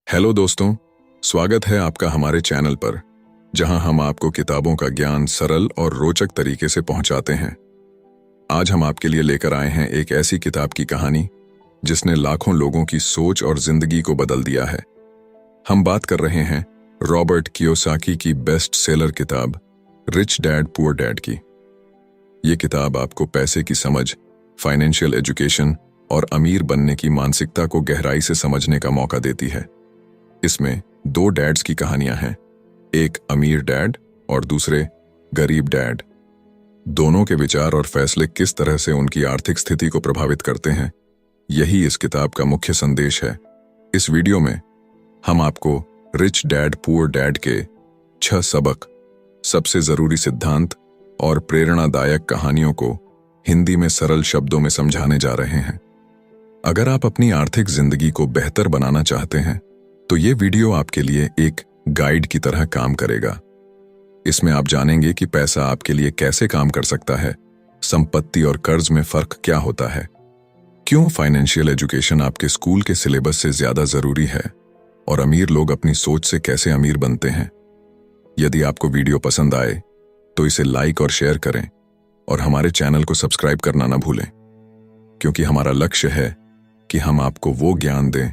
Hello दोस्तों, स्वागत है आपका हमारे चैनल पर, जहां हम आपको किताबों का ज्ञान सरल और रोचक तरीके से पहुंचाते हैं। आज हम आपके लिए लेकर आए हैं एक ऐसी किताब की कहानी जिसने लाखों लोगों की सोच और जिंदगी को बदल दिया है। हम बात कर रहे हैं रॉबर्ट कियोसाकी की बेस्ट सेलर किताब रिच डैड पुअर डैड की। ये किताब आपको पैसे की समझ, फाइनेंशियल एजुकेशन और अमीर बनने की मानसिकता को गहराई से समझने का मौका देती है। इसमें दो डैड्स की कहानियां हैं, एक अमीर डैड और दूसरे गरीब डैड। दोनों के विचार और फैसले किस तरह से उनकी आर्थिक स्थिति को प्रभावित करते हैं, यही इस किताब का मुख्य संदेश है। इस वीडियो में हम आपको रिच डैड पुअर डैड के 6 सबक, सबसे जरूरी सिद्धांत और प्रेरणादायक कहानियों को हिंदी में सरल शब्दों में समझाने जा रहे हैं। अगर आप अपनी आर्थिक जिंदगी को बेहतर बनाना चाहते हैं तो ये वीडियो आपके लिए एक गाइड की तरह काम करेगा। इसमें आप जानेंगे कि पैसा आपके लिए कैसे काम कर सकता है, संपत्ति और कर्ज में फर्क क्या होता है, क्यों फाइनेंशियल एजुकेशन आपके स्कूल के सिलेबस से ज्यादा जरूरी है और अमीर लोग अपनी सोच से कैसे अमीर बनते हैं। यदि आपको वीडियो पसंद आए तो इसे लाइक और शेयर करें और हमारे चैनल को सब्सक्राइब करना ना भूलें, क्योंकि हमारा लक्ष्य है कि हम आपको वो ज्ञान दें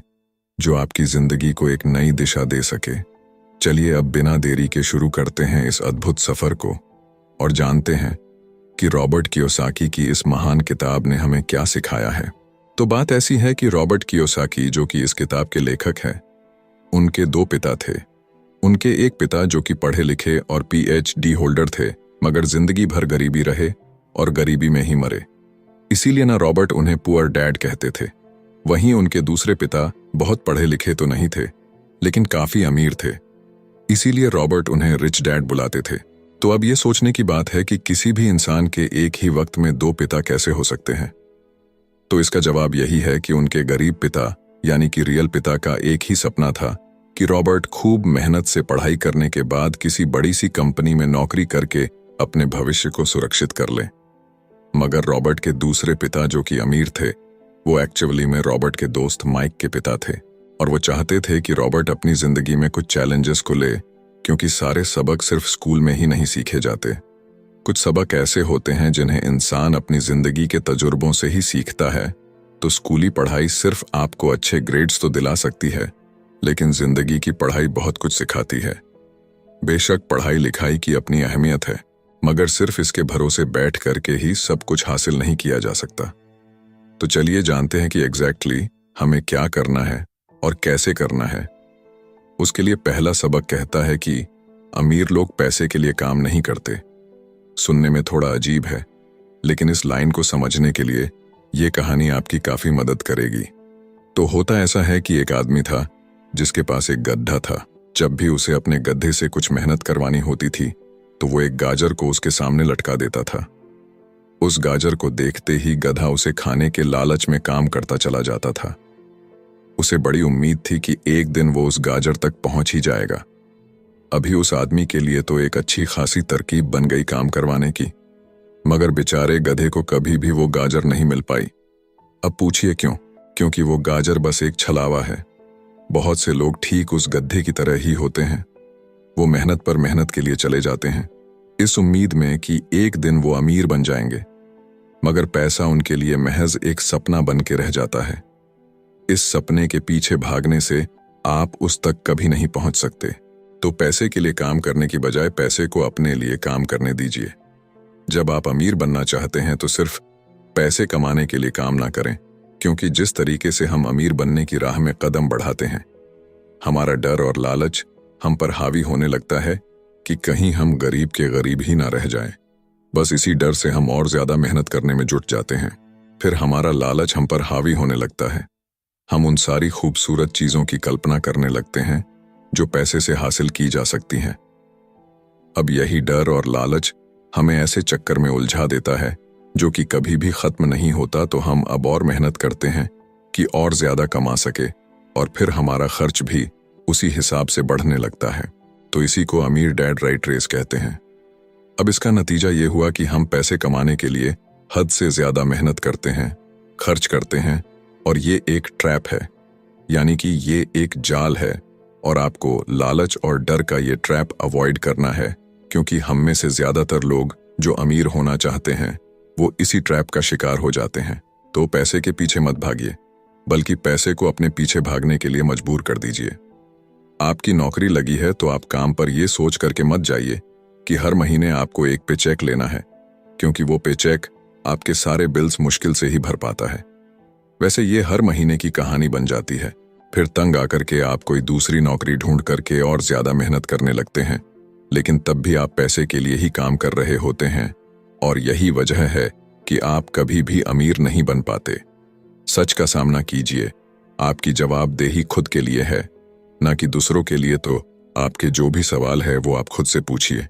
जो आपकी जिंदगी को एक नई दिशा दे सके। चलिए अब बिना देरी के शुरू करते हैं इस अद्भुत सफर को और जानते हैं कि रॉबर्ट कियोसाकी की इस महान किताब ने हमें क्या सिखाया है। तो बात ऐसी है कि रॉबर्ट कियोसाकी, जो कि इस किताब के लेखक हैं, उनके 2 पिता थे। उनके एक पिता जो कि पढ़े लिखे और PhD होल्डर थे, मगर जिंदगी भर गरीबी रहे और गरीबी में ही मरे। इसीलिए ना रॉबर्ट उन्हें पुअर डैड कहते थे। वहीं उनके दूसरे पिता बहुत पढ़े लिखे तो नहीं थे, लेकिन काफी अमीर थे। इसीलिए रॉबर्ट उन्हें रिच डैड बुलाते थे। तो अब ये सोचने की बात है कि किसी भी इंसान के एक ही वक्त में 2 पिता कैसे हो सकते हैं। तो इसका जवाब यही है कि उनके गरीब पिता यानी कि रियल पिता का एक ही सपना था कि रॉबर्ट खूब मेहनत से पढ़ाई करने के बाद किसी बड़ी सी कंपनी में नौकरी करके अपने भविष्य को सुरक्षित कर ले। मगर रॉबर्ट के दूसरे पिता जो कि अमीर थे, वो एक्चुअली में रॉबर्ट के दोस्त माइक के पिता थे और वो चाहते थे कि रॉबर्ट अपनी जिंदगी में कुछ चैलेंजेस को ले, क्योंकि सारे सबक सिर्फ स्कूल में ही नहीं सीखे जाते। कुछ सबक ऐसे होते हैं जिन्हें इंसान अपनी जिंदगी के तजुर्बों से ही सीखता है। तो स्कूली पढ़ाई सिर्फ आपको अच्छे ग्रेड्स तो दिला सकती है, लेकिन जिंदगी की पढ़ाई बहुत कुछ सिखाती है। बेशक पढ़ाई लिखाई की अपनी अहमियत है, मगर सिर्फ इसके भरोसे बैठ करके ही सब कुछ हासिल नहीं किया जा सकता। तो चलिए जानते हैं कि एग्जैक्टली हमें क्या करना है और कैसे करना है। उसके लिए पहला सबक कहता है कि अमीर लोग पैसे के लिए काम नहीं करते। सुनने में थोड़ा अजीब है, लेकिन इस लाइन को समझने के लिए ये कहानी आपकी काफी मदद करेगी। तो होता ऐसा है कि एक आदमी था जिसके पास एक गड्ढा था। जब भी उसे अपने गड्ढे से कुछ मेहनत करवानी होती थी तो वो एक गाजर को उसके सामने लटका देता था। उस गाजर को देखते ही गधा उसे खाने के लालच में काम करता चला जाता था। उसे बड़ी उम्मीद थी कि एक दिन वो उस गाजर तक पहुंच ही जाएगा। अभी उस आदमी के लिए तो एक अच्छी खासी तरकीब बन गई काम करवाने की, मगर बेचारे गधे को कभी भी वो गाजर नहीं मिल पाई। अब पूछिए क्यों? क्योंकि वो गाजर बस एक छलावा है। बहुत से लोग ठीक उस गधे की तरह ही होते हैं। वो मेहनत पर मेहनत के लिए चले जाते हैं, इस उम्मीद में कि एक दिन वो अमीर बन जाएंगे, मगर पैसा उनके लिए महज एक सपना बन के रह जाता है। इस सपने के पीछे भागने से आप उस तक कभी नहीं पहुंच सकते। तो पैसे के लिए काम करने की बजाय पैसे को अपने लिए काम करने दीजिए। जब आप अमीर बनना चाहते हैं तो सिर्फ पैसे कमाने के लिए काम ना करें, क्योंकि जिस तरीके से हम अमीर बनने की राह में कदम बढ़ाते हैं, हमारा डर और लालच हम पर हावी होने लगता है कि कहीं हम गरीब के गरीब ही ना रह जाएं। बस इसी डर से हम और ज्यादा मेहनत करने में जुट जाते हैं। फिर हमारा लालच हम पर हावी होने लगता है। हम उन सारी खूबसूरत चीजों की कल्पना करने लगते हैं जो पैसे से हासिल की जा सकती हैं। अब यही डर और लालच हमें ऐसे चक्कर में उलझा देता है जो कि कभी भी खत्म नहीं होता। तो हम अब और मेहनत करते हैं कि और ज्यादा कमा सके, और फिर हमारा खर्च भी उसी हिसाब से बढ़ने लगता है। तो इसी को अमीर डैड राइट रेस कहते हैं। अब इसका नतीजा ये हुआ कि हम पैसे कमाने के लिए हद से ज्यादा मेहनत करते हैं, खर्च करते हैं, और ये एक ट्रैप है। यानी कि ये एक जाल है और आपको लालच और डर का ये ट्रैप अवॉइड करना है, क्योंकि हम में से ज्यादातर लोग जो अमीर होना चाहते हैं वो इसी ट्रैप का शिकार हो जाते हैं। तो पैसे के पीछे मत भागिए, बल्कि पैसे को अपने पीछे भागने के लिए मजबूर कर दीजिए। आपकी नौकरी लगी है तो आप काम पर यह सोच करके मत जाइए कि हर महीने आपको एक पे चेक लेना है, क्योंकि वो पे चेक आपके सारे बिल्स मुश्किल से ही भर पाता है। वैसे ये हर महीने की कहानी बन जाती है। फिर तंग आकर के आप कोई दूसरी नौकरी ढूंढ करके और ज्यादा मेहनत करने लगते हैं, लेकिन तब भी आप पैसे के लिए ही काम कर रहे होते हैं, और यही वजह है कि आप कभी भी अमीर नहीं बन पाते। सच का सामना कीजिए, आपकी जवाबदेही खुद के लिए है, ना कि दूसरों के लिए। तो आपके जो भी सवाल है वो आप खुद से पूछिए,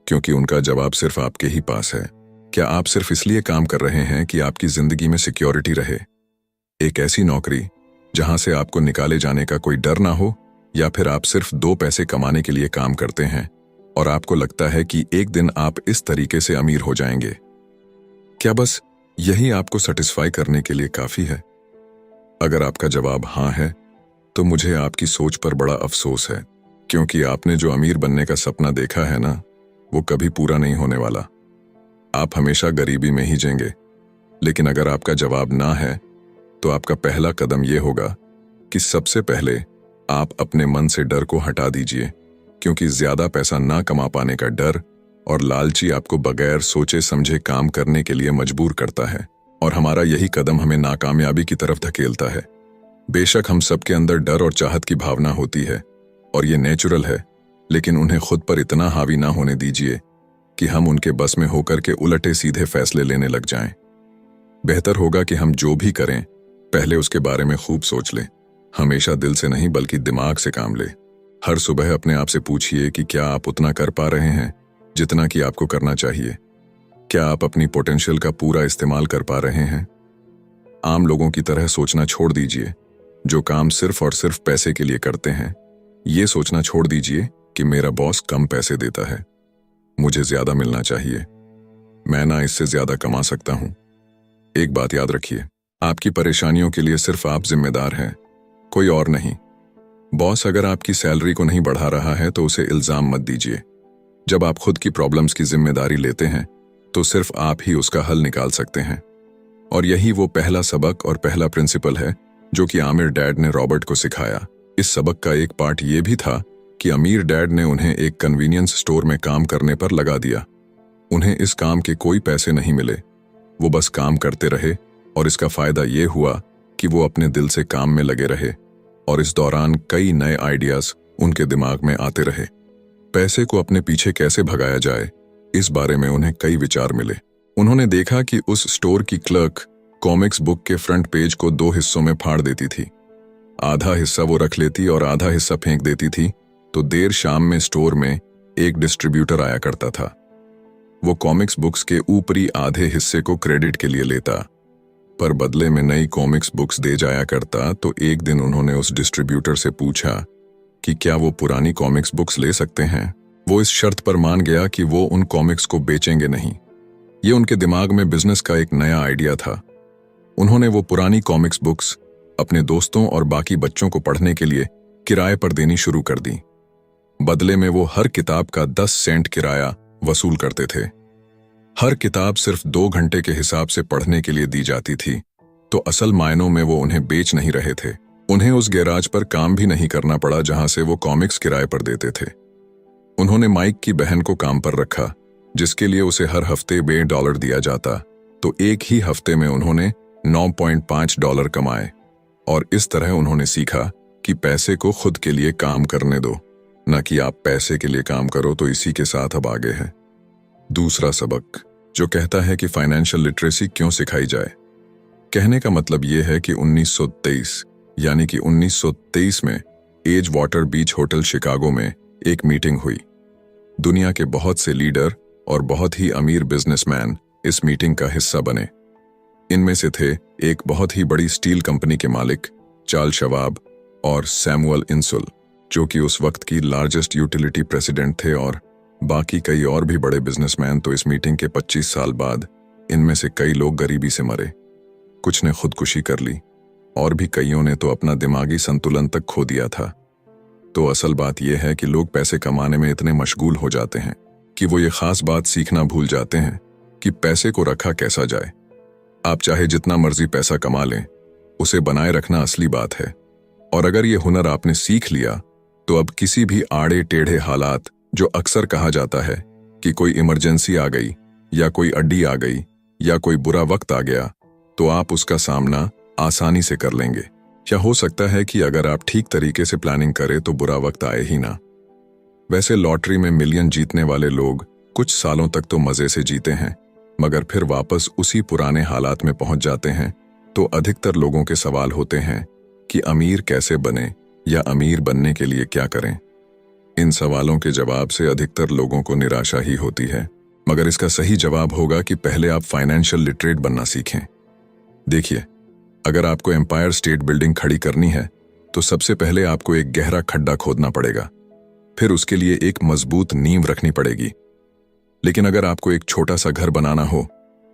क्योंकि उनका जवाब सिर्फ आपके ही पास है। क्या आप सिर्फ इसलिए काम कर रहे हैं कि आपकी जिंदगी में सिक्योरिटी रहे, एक ऐसी नौकरी जहां से आपको निकाले जाने का कोई डर ना हो, या फिर आप सिर्फ 2 पैसे कमाने के लिए काम करते हैं और आपको लगता है कि एक दिन आप इस तरीके से अमीर हो जाएंगे? क्या बस यही आपको सेटिस्फाई करने के लिए काफी है? अगर आपका जवाब हाँ है, तो मुझे आपकी सोच पर बड़ा अफसोस है, क्योंकि आपने जो अमीर बनने का सपना देखा है ना, वो कभी पूरा नहीं होने वाला। आप हमेशा गरीबी में ही जिएंगे। लेकिन अगर आपका जवाब ना है, तो आपका पहला कदम यह होगा कि सबसे पहले आप अपने मन से डर को हटा दीजिए, क्योंकि ज्यादा पैसा ना कमा पाने का डर और लालची आपको बगैर सोचे समझे काम करने के लिए मजबूर करता है, और हमारा यही कदम हमें नाकामयाबी की तरफ धकेलता है। बेशक हम सबके अंदर डर और चाहत की भावना होती है, और ये नेचुरल है, लेकिन उन्हें खुद पर इतना हावी ना होने दीजिए कि हम उनके बस में होकर के उलटे सीधे फैसले लेने लग जाएं। बेहतर होगा कि हम जो भी करें पहले उसके बारे में खूब सोच लें। हमेशा दिल से नहीं बल्कि दिमाग से काम ले। हर सुबह अपने आप से पूछिए कि क्या आप उतना कर पा रहे हैं जितना कि आपको करना चाहिए। क्या आप अपनी पोटेंशियल का पूरा इस्तेमाल कर पा रहे हैं? आम लोगों की तरह सोचना छोड़ दीजिए, जो काम सिर्फ और सिर्फ पैसे के लिए करते हैं। ये सोचना छोड़ दीजिए कि मेरा बॉस कम पैसे देता है, मुझे ज्यादा मिलना चाहिए, मैं ना इससे ज्यादा कमा सकता हूं। एक बात याद रखिए, आपकी परेशानियों के लिए सिर्फ आप जिम्मेदार हैं, कोई और नहीं। बॉस अगर आपकी सैलरी को नहीं बढ़ा रहा है तो उसे इल्जाम मत दीजिए। जब आप खुद की प्रॉब्लम्स की जिम्मेदारी लेते हैं तो सिर्फ आप ही उसका हल निकाल सकते हैं। और यही वो पहला सबक और पहला प्रिंसिपल है जो कि आमिर डैड ने रॉबर्ट को सिखाया। इस सबक का एक पार्ट ये भी था कि अमीर डैड ने उन्हें एक कन्वीनियंस स्टोर में काम करने पर लगा दिया। उन्हें इस काम के कोई पैसे नहीं मिले, वो बस काम करते रहे, और इसका फायदा ये हुआ कि वो अपने दिल से काम में लगे रहे, और इस दौरान कई नए आइडियाज उनके दिमाग में आते रहे। पैसे को अपने पीछे कैसे भगाया जाए, इस बारे में उन्हें कई विचार मिले। उन्होंने देखा कि उस स्टोर की क्लर्क कॉमिक्स बुक के फ्रंट पेज को 2 हिस्सों में फाड़ देती थी। आधा हिस्सा वो रख लेती और आधा हिस्सा फेंक देती थी, तो देर शाम में स्टोर में एक डिस्ट्रीब्यूटर आया करता था। वो कॉमिक्स बुक्स के ऊपरी आधे हिस्से को क्रेडिट के लिए लेता, पर बदले में नई कॉमिक्स बुक्स दे जाया करता। तो एक दिन उन्होंने उस डिस्ट्रीब्यूटर से पूछा कि क्या वो पुरानी कॉमिक्स बुक्स ले सकते हैं। वो इस शर्त पर मान गया कि वो उन कॉमिक्स को बेचेंगे नहीं। ये उनके दिमाग में बिजनेस का एक नया आइडिया था। उन्होंने वो पुरानी कॉमिक्स बुक्स अपने दोस्तों और बाकी बच्चों को पढ़ने के लिए किराए पर देनी शुरू कर दी। बदले में वो हर किताब का 10 सेंट किराया वसूल करते थे। हर किताब सिर्फ 2 घंटे के हिसाब से पढ़ने के लिए दी जाती थी, तो असल मायनों में वो उन्हें बेच नहीं रहे थे। उन्हें उस गैराज पर काम भी नहीं करना पड़ा जहां से वो कॉमिक्स किराए पर देते थे। उन्होंने माइक की बहन को काम पर रखा, जिसके लिए उसे हर हफ्ते $2 दिया जाता, तो एक ही हफ्ते में उन्होंने $9.5 कमाए। और इस तरह उन्होंने सीखा कि पैसे को खुद के लिए काम करने दो, न कि आप पैसे के लिए काम करो। तो इसी के साथ अब आगे है दूसरा सबक, जो कहता है कि फाइनेंशियल लिटरेसी क्यों सिखाई जाए। कहने का मतलब यह है कि 1923 में एज वाटर बीच होटल शिकागो में एक मीटिंग हुई। दुनिया के बहुत से लीडर और बहुत ही अमीर बिजनेसमैन इस मीटिंग का हिस्सा बने। इनमें से थे एक बहुत ही बड़ी स्टील कंपनी के मालिक चार्ल्स शवाब और सैमुअल इंसुल, जो कि उस वक्त की लार्जेस्ट यूटिलिटी प्रेसिडेंट थे, और बाकी कई और भी बड़े बिजनेसमैन। तो इस मीटिंग के 25 साल बाद इनमें से कई लोग गरीबी से मरे, कुछ ने खुदकुशी कर ली, और भी कईयों ने तो अपना दिमागी संतुलन तक खो दिया था। तो असल बात यह है कि लोग पैसे कमाने में इतने मशगूल हो जाते हैं कि वो ये खास बात सीखना भूल जाते हैं कि पैसे को रखा कैसा जाए। आप चाहे जितना मर्जी पैसा कमा लें, उसे बनाए रखना असली बात है। और अगर ये हुनर आपने सीख लिया तो अब किसी भी आड़े टेढ़े हालात, जो अक्सर कहा जाता है कि कोई इमरजेंसी आ गई या कोई अड्डी आ गई या कोई बुरा वक्त आ गया, तो आप उसका सामना आसानी से कर लेंगे। या हो सकता है कि अगर आप ठीक तरीके से प्लानिंग करें तो बुरा वक्त आए ही ना। वैसे लॉटरी में मिलियन जीतने वाले लोग कुछ सालों तक तो मजे से जीते हैं, मगर फिर वापस उसी पुराने हालात में पहुंच जाते हैं। तो अधिकतर लोगों के सवाल होते हैं कि अमीर कैसे बने या अमीर बनने के लिए क्या करें। इन सवालों के जवाब से अधिकतर लोगों को निराशा ही होती है, मगर इसका सही जवाब होगा कि पहले आप फाइनेंशियल लिटरेट बनना सीखें। देखिए, अगर आपको एम्पायर स्टेट बिल्डिंग खड़ी करनी है तो सबसे पहले आपको एक गहरा खड्डा खोदना पड़ेगा, फिर उसके लिए एक मजबूत नींव रखनी पड़ेगी। लेकिन अगर आपको एक छोटा सा घर बनाना हो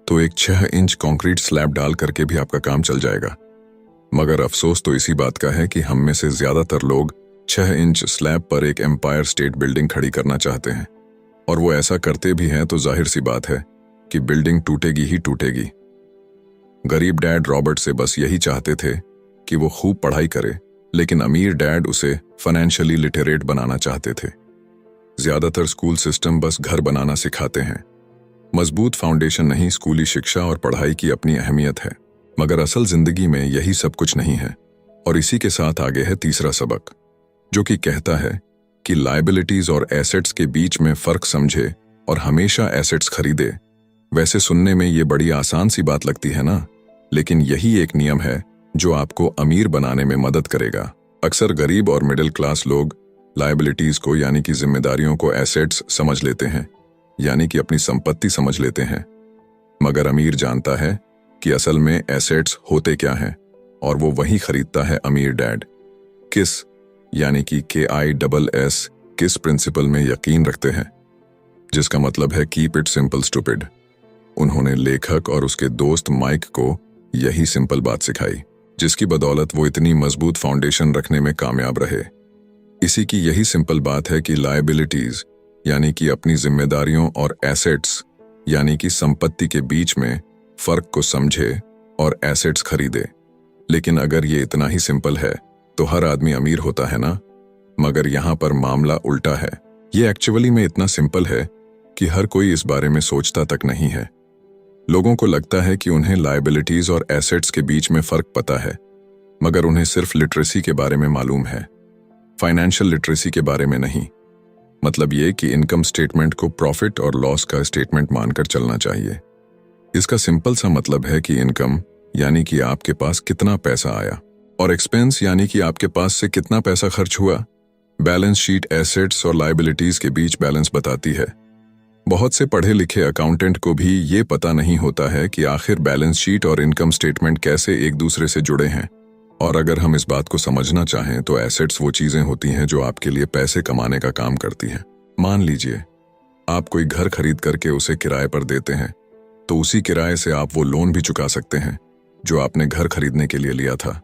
तो एक 6 इंच कंक्रीट स्लैब डाल करके भी आपका काम चल जाएगा। मगर अफसोस तो इसी बात का है कि हम में से ज्यादातर लोग 6 इंच स्लैब पर एक एम्पायर स्टेट बिल्डिंग खड़ी करना चाहते हैं, और वो ऐसा करते भी हैं तो जाहिर सी बात है कि बिल्डिंग टूटेगी ही टूटेगी। गरीब डैड रॉबर्ट से बस यही चाहते थे कि वो खूब पढ़ाई करे, लेकिन अमीर डैड उसे फाइनेंशियली लिटरेट बनाना चाहते थे। ज्यादातर स्कूल सिस्टम बस घर बनाना सिखाते हैं, मजबूत फाउंडेशन नहीं। स्कूली शिक्षा और पढ़ाई की अपनी अहमियत है, मगर असल जिंदगी में यही सब कुछ नहीं है। और इसी के साथ आगे है तीसरा सबक, जो कि कहता है कि लायबिलिटीज और एसेट्स के बीच में फर्क समझे और हमेशा एसेट्स खरीदे। वैसे सुनने में ये बड़ी आसान सी बात लगती है ना, लेकिन यही एक नियम है जो आपको अमीर बनाने में मदद करेगा। अक्सर गरीब और मिडिल क्लास लोग लायबिलिटीज को यानी कि जिम्मेदारियों को एसेट्स समझ लेते हैं, यानी कि अपनी संपत्ति समझ लेते हैं। मगर अमीर जानता है कि असल में एसेट्स होते क्या हैं, और वो वही खरीदता है अमीर डैड। किस यानी कि KISS किस प्रिंसिपल में यकीन रखते हैं, जिसका मतलब है कीप इट सिंपल स्टूपिड। उन्होंने लेखक और उसके दोस्त माइक को यही सिंपल बात सिखाई, जिसकी बदौलत वो इतनी मजबूत फाउंडेशन रखने में कामयाब रहे। इसी की यही सिंपल बात है कि लायबिलिटीज यानी कि अपनी जिम्मेदारियों और एसेट्स यानी कि संपत्ति के बीच में फर्क को समझे और एसेट्स खरीदे। लेकिन अगर ये इतना ही सिंपल है तो हर आदमी अमीर होता है ना। मगर यहाँ पर मामला उल्टा है। ये एक्चुअली में इतना सिंपल है कि हर कोई इस बारे में सोचता तक नहीं है। लोगों को लगता है कि उन्हें लायबिलिटीज और एसेट्स के बीच में फर्क पता है, मगर उन्हें सिर्फ लिटरेसी के बारे में मालूम है, फाइनेंशियल लिटरेसी के बारे में नहीं। मतलब ये कि इनकम स्टेटमेंट को प्रॉफिट और लॉस का स्टेटमेंट मानकर चलना चाहिए। इसका सिंपल सा मतलब है कि इनकम यानी कि आपके पास कितना पैसा आया, और एक्सपेंस यानी कि आपके पास से कितना पैसा खर्च हुआ। बैलेंस शीट एसेट्स और लायबिलिटीज के बीच बैलेंस बताती है। बहुत से पढ़े लिखे अकाउंटेंट को भी ये पता नहीं होता है कि आखिर बैलेंस शीट और इनकम स्टेटमेंट कैसे एक दूसरे से जुड़े हैं। और अगर हम इस बात को समझना चाहें तो एसेट्स वो चीजें होती हैं जो आपके लिए पैसे कमाने का काम करती हैं। मान लीजिए आप कोई घर खरीद करके उसे किराए पर देते हैं, तो उसी किराए से आप वो लोन भी चुका सकते हैं जो आपने घर खरीदने के लिए लिया था।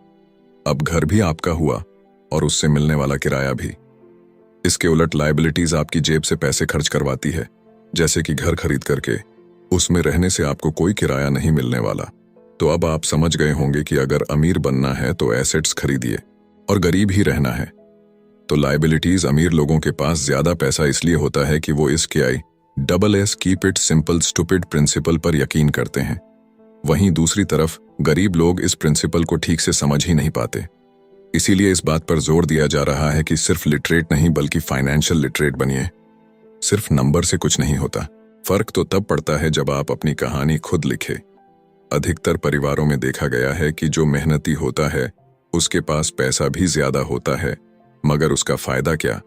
अब घर भी आपका हुआ और उससे मिलने वाला किराया भी। इसके उलट लायबिलिटीज आपकी जेब से पैसे खर्च करवाती है, जैसे कि घर खरीद करके उसमें रहने से आपको कोई किराया नहीं मिलने वाला। तो अब आप समझ गए होंगे कि अगर अमीर बनना है तो एसेट्स खरीदिए, और गरीब ही रहना है तो लायबिलिटीज। अमीर लोगों के पास ज्यादा पैसा इसलिए होता है कि वो इस KISS keep it simple stupid principle पर यकीन करते हैं। वहीं दूसरी तरफ गरीब लोग इस प्रिंसिपल को ठीक से समझ ही नहीं पाते। इसीलिए इस बात पर जोर दिया जा रहा है कि सिर्फ लिटरेट नहीं बल्कि फाइनेंशियल लिटरेट बनिए। सिर्फ नंबर से कुछ नहीं होता। फर्क तो तब पड़ता है जब आप अपनी कहानी खुद लिखे। अधिकतर परिवारों में देखा गया है कि जो मेहनती होता है उसके पास पैसा भी ज्यादा होता है, मगर उसका फायदा क्या?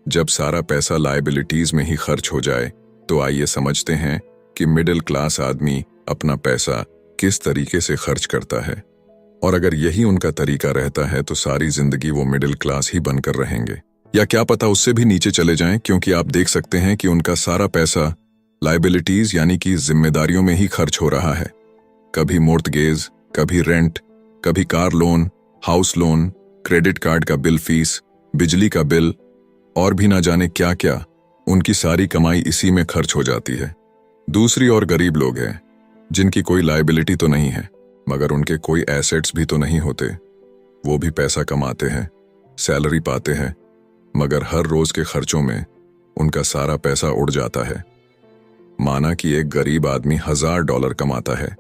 जब सारा पैसा लायबिलिटीज में ही खर्च हो जाए तो आइए समझते हैं कि मिडिल क्लास आदमी अपना पैसा किस तरीके से खर्च करता है। और अगर यही उनका तरीका रहता है तो सारी जिंदगी वो मिडिल क्लास ही बनकर रहेंगे, या क्या पता उससे भी नीचे चले जाएं, क्योंकि आप देख सकते हैं कि उनका सारा पैसा लायबिलिटीज यानी कि जिम्मेदारियों में ही खर्च हो रहा है। कभी मोर्टगेज, कभी रेंट, कभी car loan, house loan, credit card का बिल फीस, बिजली का बिल और भी ना जाने क्या क्या। उनकी सारी कमाई इसी में खर्च हो जाती है। दूसरी ओर गरीब लोग हैं जिनकी कोई लायबिलिटी तो नहीं है, मगर उनके कोई एसेट्स भी तो नहीं होते। वो भी पैसा कमाते हैं, सैलरी पाते हैं, मगर हर रोज के खर्चों में उनका सारा पैसा उड़ जाता है। माना कि एक गरीब आदमी $1000 कमाता है,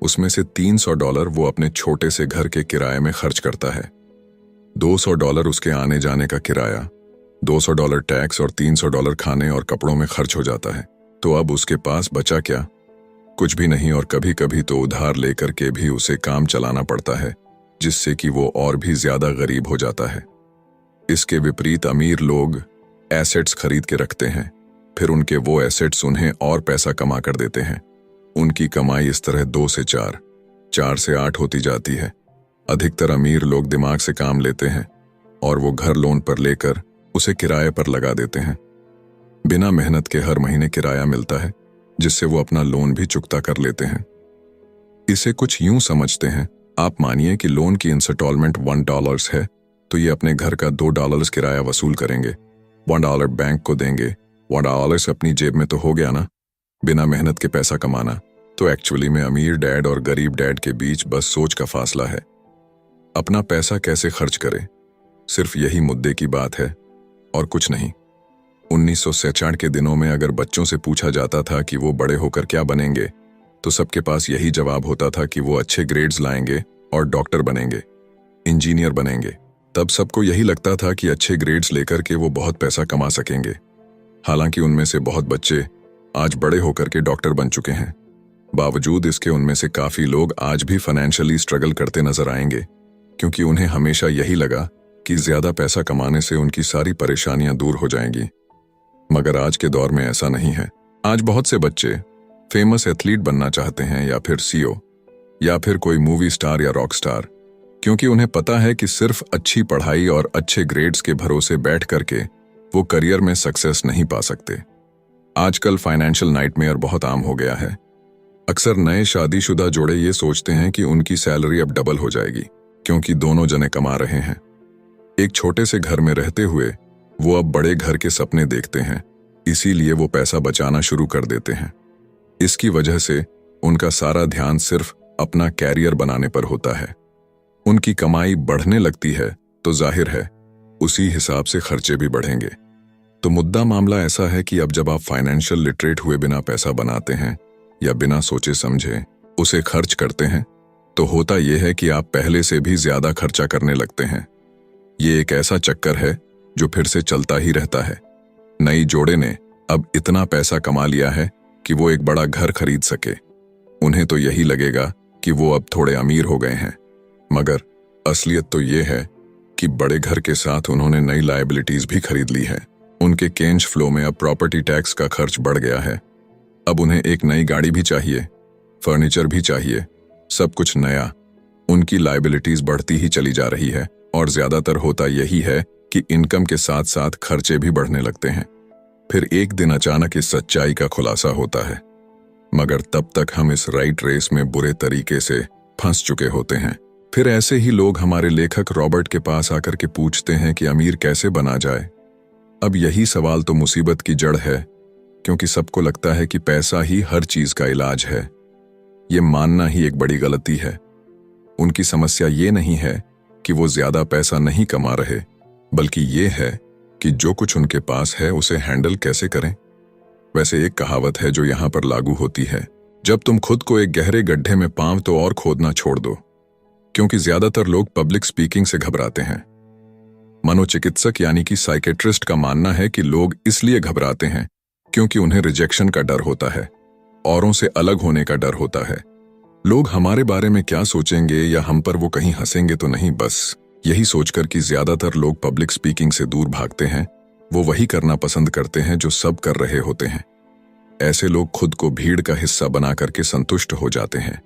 उसमें से $300 वो अपने छोटे से घर के किराए में खर्च करता है, $200 उसके आने जाने का किराया, $200 टैक्स और $300 खाने और कपड़ों में खर्च हो जाता है। तो अब उसके पास बचा क्या? कुछ भी नहीं, और कभी कभी तो उधार लेकर के भी उसे काम चलाना पड़ता है, जिससे कि वो और भी ज्यादा गरीब हो जाता है। इसके विपरीत अमीर लोग एसेट्स खरीद के रखते हैं, फिर उनके वो एसेट्स उन्हें और पैसा कमा कर देते हैं। उनकी कमाई इस तरह 2 से 4, 4 से 8 होती जाती है। अधिकतर अमीर लोग दिमाग से काम लेते हैं और वो घर लोन पर लेकर उसे किराए पर लगा देते हैं। बिना मेहनत के हर महीने किराया मिलता है, जिससे वो अपना लोन भी चुकता कर लेते हैं। इसे कुछ यूं समझते हैं, आप मानिए कि लोन की इंस्टॉलमेंट $1 है, तो ये अपने घर का $2 किराया वसूल करेंगे, $1 बैंक को देंगे, $1 अपनी जेब में तो हो गया ना, बिना मेहनत के पैसा कमाना। तो एक्चुअली में अमीर डैड और गरीब डैड के बीच बस सोच का फासला है। अपना पैसा कैसे खर्च करें, सिर्फ यही मुद्दे की बात है और कुछ नहीं। 1966 के दिनों में अगर बच्चों से पूछा जाता था कि वो बड़े होकर क्या बनेंगे, तो सबके पास यही जवाब होता था कि वो अच्छे ग्रेड्स लाएंगे और डॉक्टर बनेंगे, इंजीनियर बनेंगे। तब सबको यही लगता था कि अच्छे ग्रेड्स लेकर के वो बहुत पैसा कमा सकेंगे। हालांकि उनमें से बहुत बच्चे आज बड़े होकर के डॉक्टर बन चुके हैं। बावजूद इसके उनमें से काफी लोग आज भी फाइनेंशियली स्ट्रगल करते नजर आएंगे, क्योंकि उन्हें हमेशा यही लगा कि ज्यादा पैसा कमाने से उनकी सारी परेशानियां दूर हो जाएंगी। मगर आज के दौर में ऐसा नहीं है। आज बहुत से बच्चे फेमस एथलीट बनना चाहते हैं, या फिर सीईओ, या फिर कोई मूवी स्टार या रॉक स्टार, क्योंकि उन्हें पता है कि सिर्फ अच्छी पढ़ाई और अच्छे ग्रेड्स के भरोसे बैठ करके वो करियर में सक्सेस नहीं पा सकते। आजकल फाइनेंशियल नाइटमेयर बहुत आम हो गया है। अक्सर नए शादीशुदा जोड़े ये सोचते हैं कि उनकी सैलरी अब डबल हो जाएगी, क्योंकि दोनों जने कमा रहे हैं। एक छोटे से घर में रहते हुए वो अब बड़े घर के सपने देखते हैं, इसीलिए वो पैसा बचाना शुरू कर देते हैं। इसकी वजह से उनका सारा ध्यान सिर्फ अपना कैरियर बनाने पर होता है। उनकी कमाई बढ़ने लगती है तो जाहिर है उसी हिसाब से खर्चे भी बढ़ेंगे। तो मुद्दा मामला ऐसा है कि अब जब आप फाइनेंशियल लिटरेट हुए बिना पैसा बनाते हैं या बिना सोचे समझे उसे खर्च करते हैं, तो होता यह है कि आप पहले से भी ज्यादा खर्चा करने लगते हैं। ये एक ऐसा चक्कर है जो फिर से चलता ही रहता है। नई जोड़े ने अब इतना पैसा कमा लिया है कि वो एक बड़ा घर खरीद सके। उन्हें तो यही लगेगा कि वो अब थोड़े अमीर हो गए हैं, मगर असलियत तो ये है कि बड़े घर के साथ उन्होंने नई लायबिलिटीज भी खरीद ली है। उनके कैश फ्लो में अब प्रॉपर्टी टैक्स का खर्च बढ़ गया है। अब उन्हें एक नई गाड़ी भी चाहिए, फर्नीचर भी चाहिए, सब कुछ नया। उनकी लायबिलिटीज बढ़ती ही चली जा रही है, और ज्यादातर होता यही है कि इनकम के साथ साथ खर्चे भी बढ़ने लगते हैं। फिर एक दिन अचानक इस सच्चाई का खुलासा होता है, मगर तब तक हम इस राइट रेस में बुरे तरीके से फंस चुके होते हैं। फिर ऐसे ही लोग हमारे लेखक रॉबर्ट के पास आकर के पूछते हैं कि अमीर कैसे बना जाए। अब यही सवाल तो मुसीबत की जड़ है, क्योंकि सबको लगता है कि पैसा ही हर चीज का इलाज है। ये मानना ही एक बड़ी गलती है। उनकी समस्या ये नहीं है कि वो ज्यादा पैसा नहीं कमा रहे, बल्कि ये है कि जो कुछ उनके पास है उसे हैंडल कैसे करें। वैसे एक कहावत है जो यहां पर लागू होती है, जब तुम खुद को एक गहरे गड्ढे में पांव तो और खोदना छोड़ दो। क्योंकि ज्यादातर लोग पब्लिक स्पीकिंग से घबराते हैं। मनोचिकित्सक यानी कि साइकेट्रिस्ट का मानना है कि लोग इसलिए घबराते हैं क्योंकि उन्हें रिजेक्शन का डर होता है, औरों से अलग होने का डर होता है। लोग हमारे बारे में क्या सोचेंगे या हम पर वो कहीं हंसेंगे तो नहीं, बस यही सोचकर कि ज्यादातर लोग पब्लिक स्पीकिंग से दूर भागते हैं। वो वही करना पसंद करते हैं जो सब कर रहे होते हैं। ऐसे लोग खुद को भीड़ का हिस्सा बना करके संतुष्ट हो जाते हैं।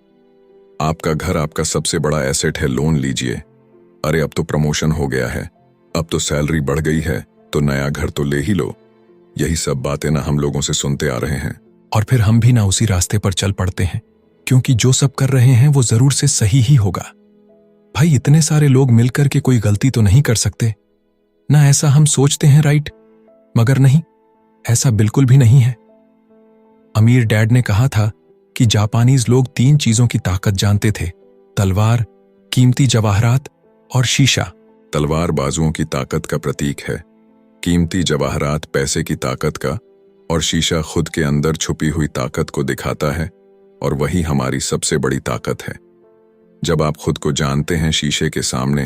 आपका घर आपका सबसे बड़ा एसेट है, लोन लीजिए। अरे अब तो प्रमोशन हो गया है, अब तो सैलरी बढ़ गई है, तो नया घर तो ले ही लो। यही सब बातें ना हम लोगों से सुनते आ रहे हैं, और फिर हम भी ना उसी रास्ते पर चल पड़ते हैं, क्योंकि जो सब कर रहे हैं वो जरूर से सही ही होगा। भाई इतने सारे लोग मिलकर के कोई गलती तो नहीं कर सकते ना, ऐसा हम सोचते हैं, राइट? मगर नहीं, ऐसा बिल्कुल भी नहीं है। अमीर डैड ने कहा था कि जापानीज लोग 3 चीजों की ताकत जानते थे, तलवार, कीमती जवाहरात और शीशा। तलवार बाजुओं की ताकत का प्रतीक है, कीमती जवाहरात पैसे की ताकत का, और शीशा खुद के अंदर छुपी हुई ताकत को दिखाता है, और वही हमारी सबसे बड़ी ताकत है। जब आप खुद को जानते हैं शीशे के सामने,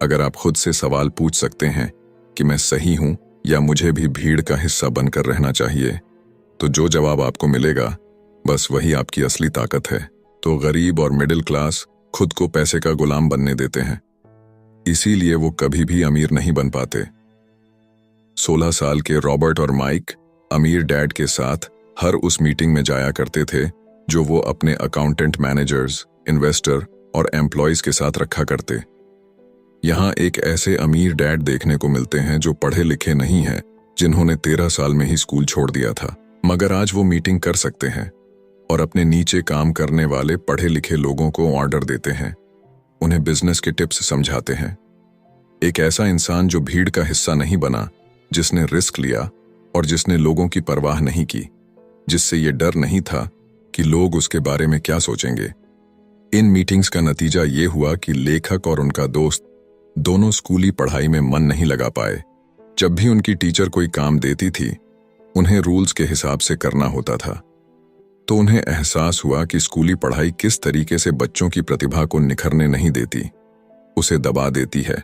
अगर आप खुद से सवाल पूछ सकते हैं कि मैं सही हूं या मुझे भी भीड़ का हिस्सा बनकर रहना चाहिए, तो जो जवाब आपको मिलेगा बस वही आपकी असली ताकत है। तो गरीब और मिडिल क्लास खुद को पैसे का गुलाम बनने देते हैं, इसीलिए वो कभी भी अमीर नहीं बन पाते। 16 साल के रॉबर्ट और माइक अमीर डैड के साथ हर उस मीटिंग में जाया करते थे जो वो अपने अकाउंटेंट, मैनेजर्स, इन्वेस्टर और एम्प्लॉयज के साथ रखा करते। यहाँ एक ऐसे अमीर डैड देखने को मिलते हैं जो पढ़े लिखे नहीं हैं, जिन्होंने 13 साल में ही स्कूल छोड़ दिया था, मगर आज वो मीटिंग कर सकते हैं और अपने नीचे काम करने वाले पढ़े लिखे लोगों को ऑर्डर देते हैं, उन्हें बिजनेस के टिप्स समझाते हैं। एक ऐसा इंसान जो भीड़ का हिस्सा नहीं बना, जिसने रिस्क लिया और जिसने लोगों की परवाह नहीं की, जिससे ये डर नहीं था कि लोग उसके बारे में क्या सोचेंगे। इन मीटिंग्स का नतीजा ये हुआ कि लेखक और उनका दोस्त दोनों स्कूली पढ़ाई में मन नहीं लगा पाए। जब भी उनकी टीचर कोई काम देती थी, उन्हें रूल्स के हिसाब से करना होता था, तो उन्हें एहसास हुआ कि स्कूली पढ़ाई किस तरीके से बच्चों की प्रतिभा को निखरने नहीं देती, उसे दबा देती है।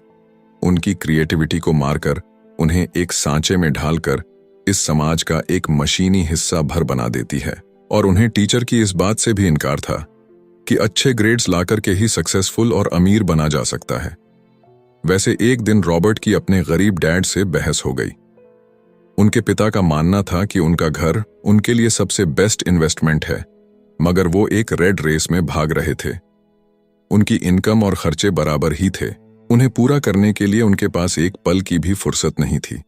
उनकी क्रिएटिविटी को मारकर, उन्हें एक सांचे में ढालकर इस समाज का एक मशीनी हिस्सा भर बना देती है। और उन्हें टीचर की इस बात से भी इनकार था कि अच्छे ग्रेड्स लाकर के ही सक्सेसफुल और अमीर बना जा सकता है। वैसे एक दिन रॉबर्ट की अपने गरीब डैड से बहस हो गई। उनके पिता का मानना था कि उनका घर उनके लिए सबसे बेस्ट इन्वेस्टमेंट है, मगर वो एक रेड रेस में भाग रहे थे। उनकी इनकम और खर्चे बराबर ही थे, उन्हें पूरा करने के लिए उनके पास एक पल की भी फुर्सत नहीं थी।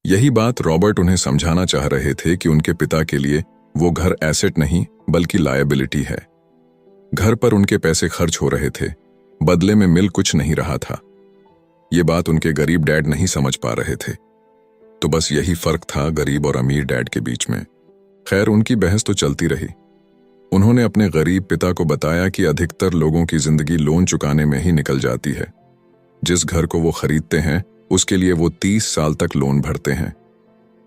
यही बात रॉबर्ट उन्हें समझाना चाह रहे थे कि उनके पिता के लिए वो घर एसेट नहीं बल्कि लायबिलिटी है। घर पर उनके पैसे खर्च हो रहे थे, बदले में मिल कुछ नहीं रहा था। ये बात उनके गरीब डैड नहीं समझ पा रहे थे। तो बस यही फर्क था गरीब और अमीर डैड के बीच में। खैर, उनकी बहस तो चलती रही। उन्होंने अपने गरीब पिता को बताया कि अधिकतर लोगों की जिंदगी लोन चुकाने में ही निकल जाती है। जिस घर को वो खरीदते हैं उसके लिए वो 30 साल तक लोन भरते हैं,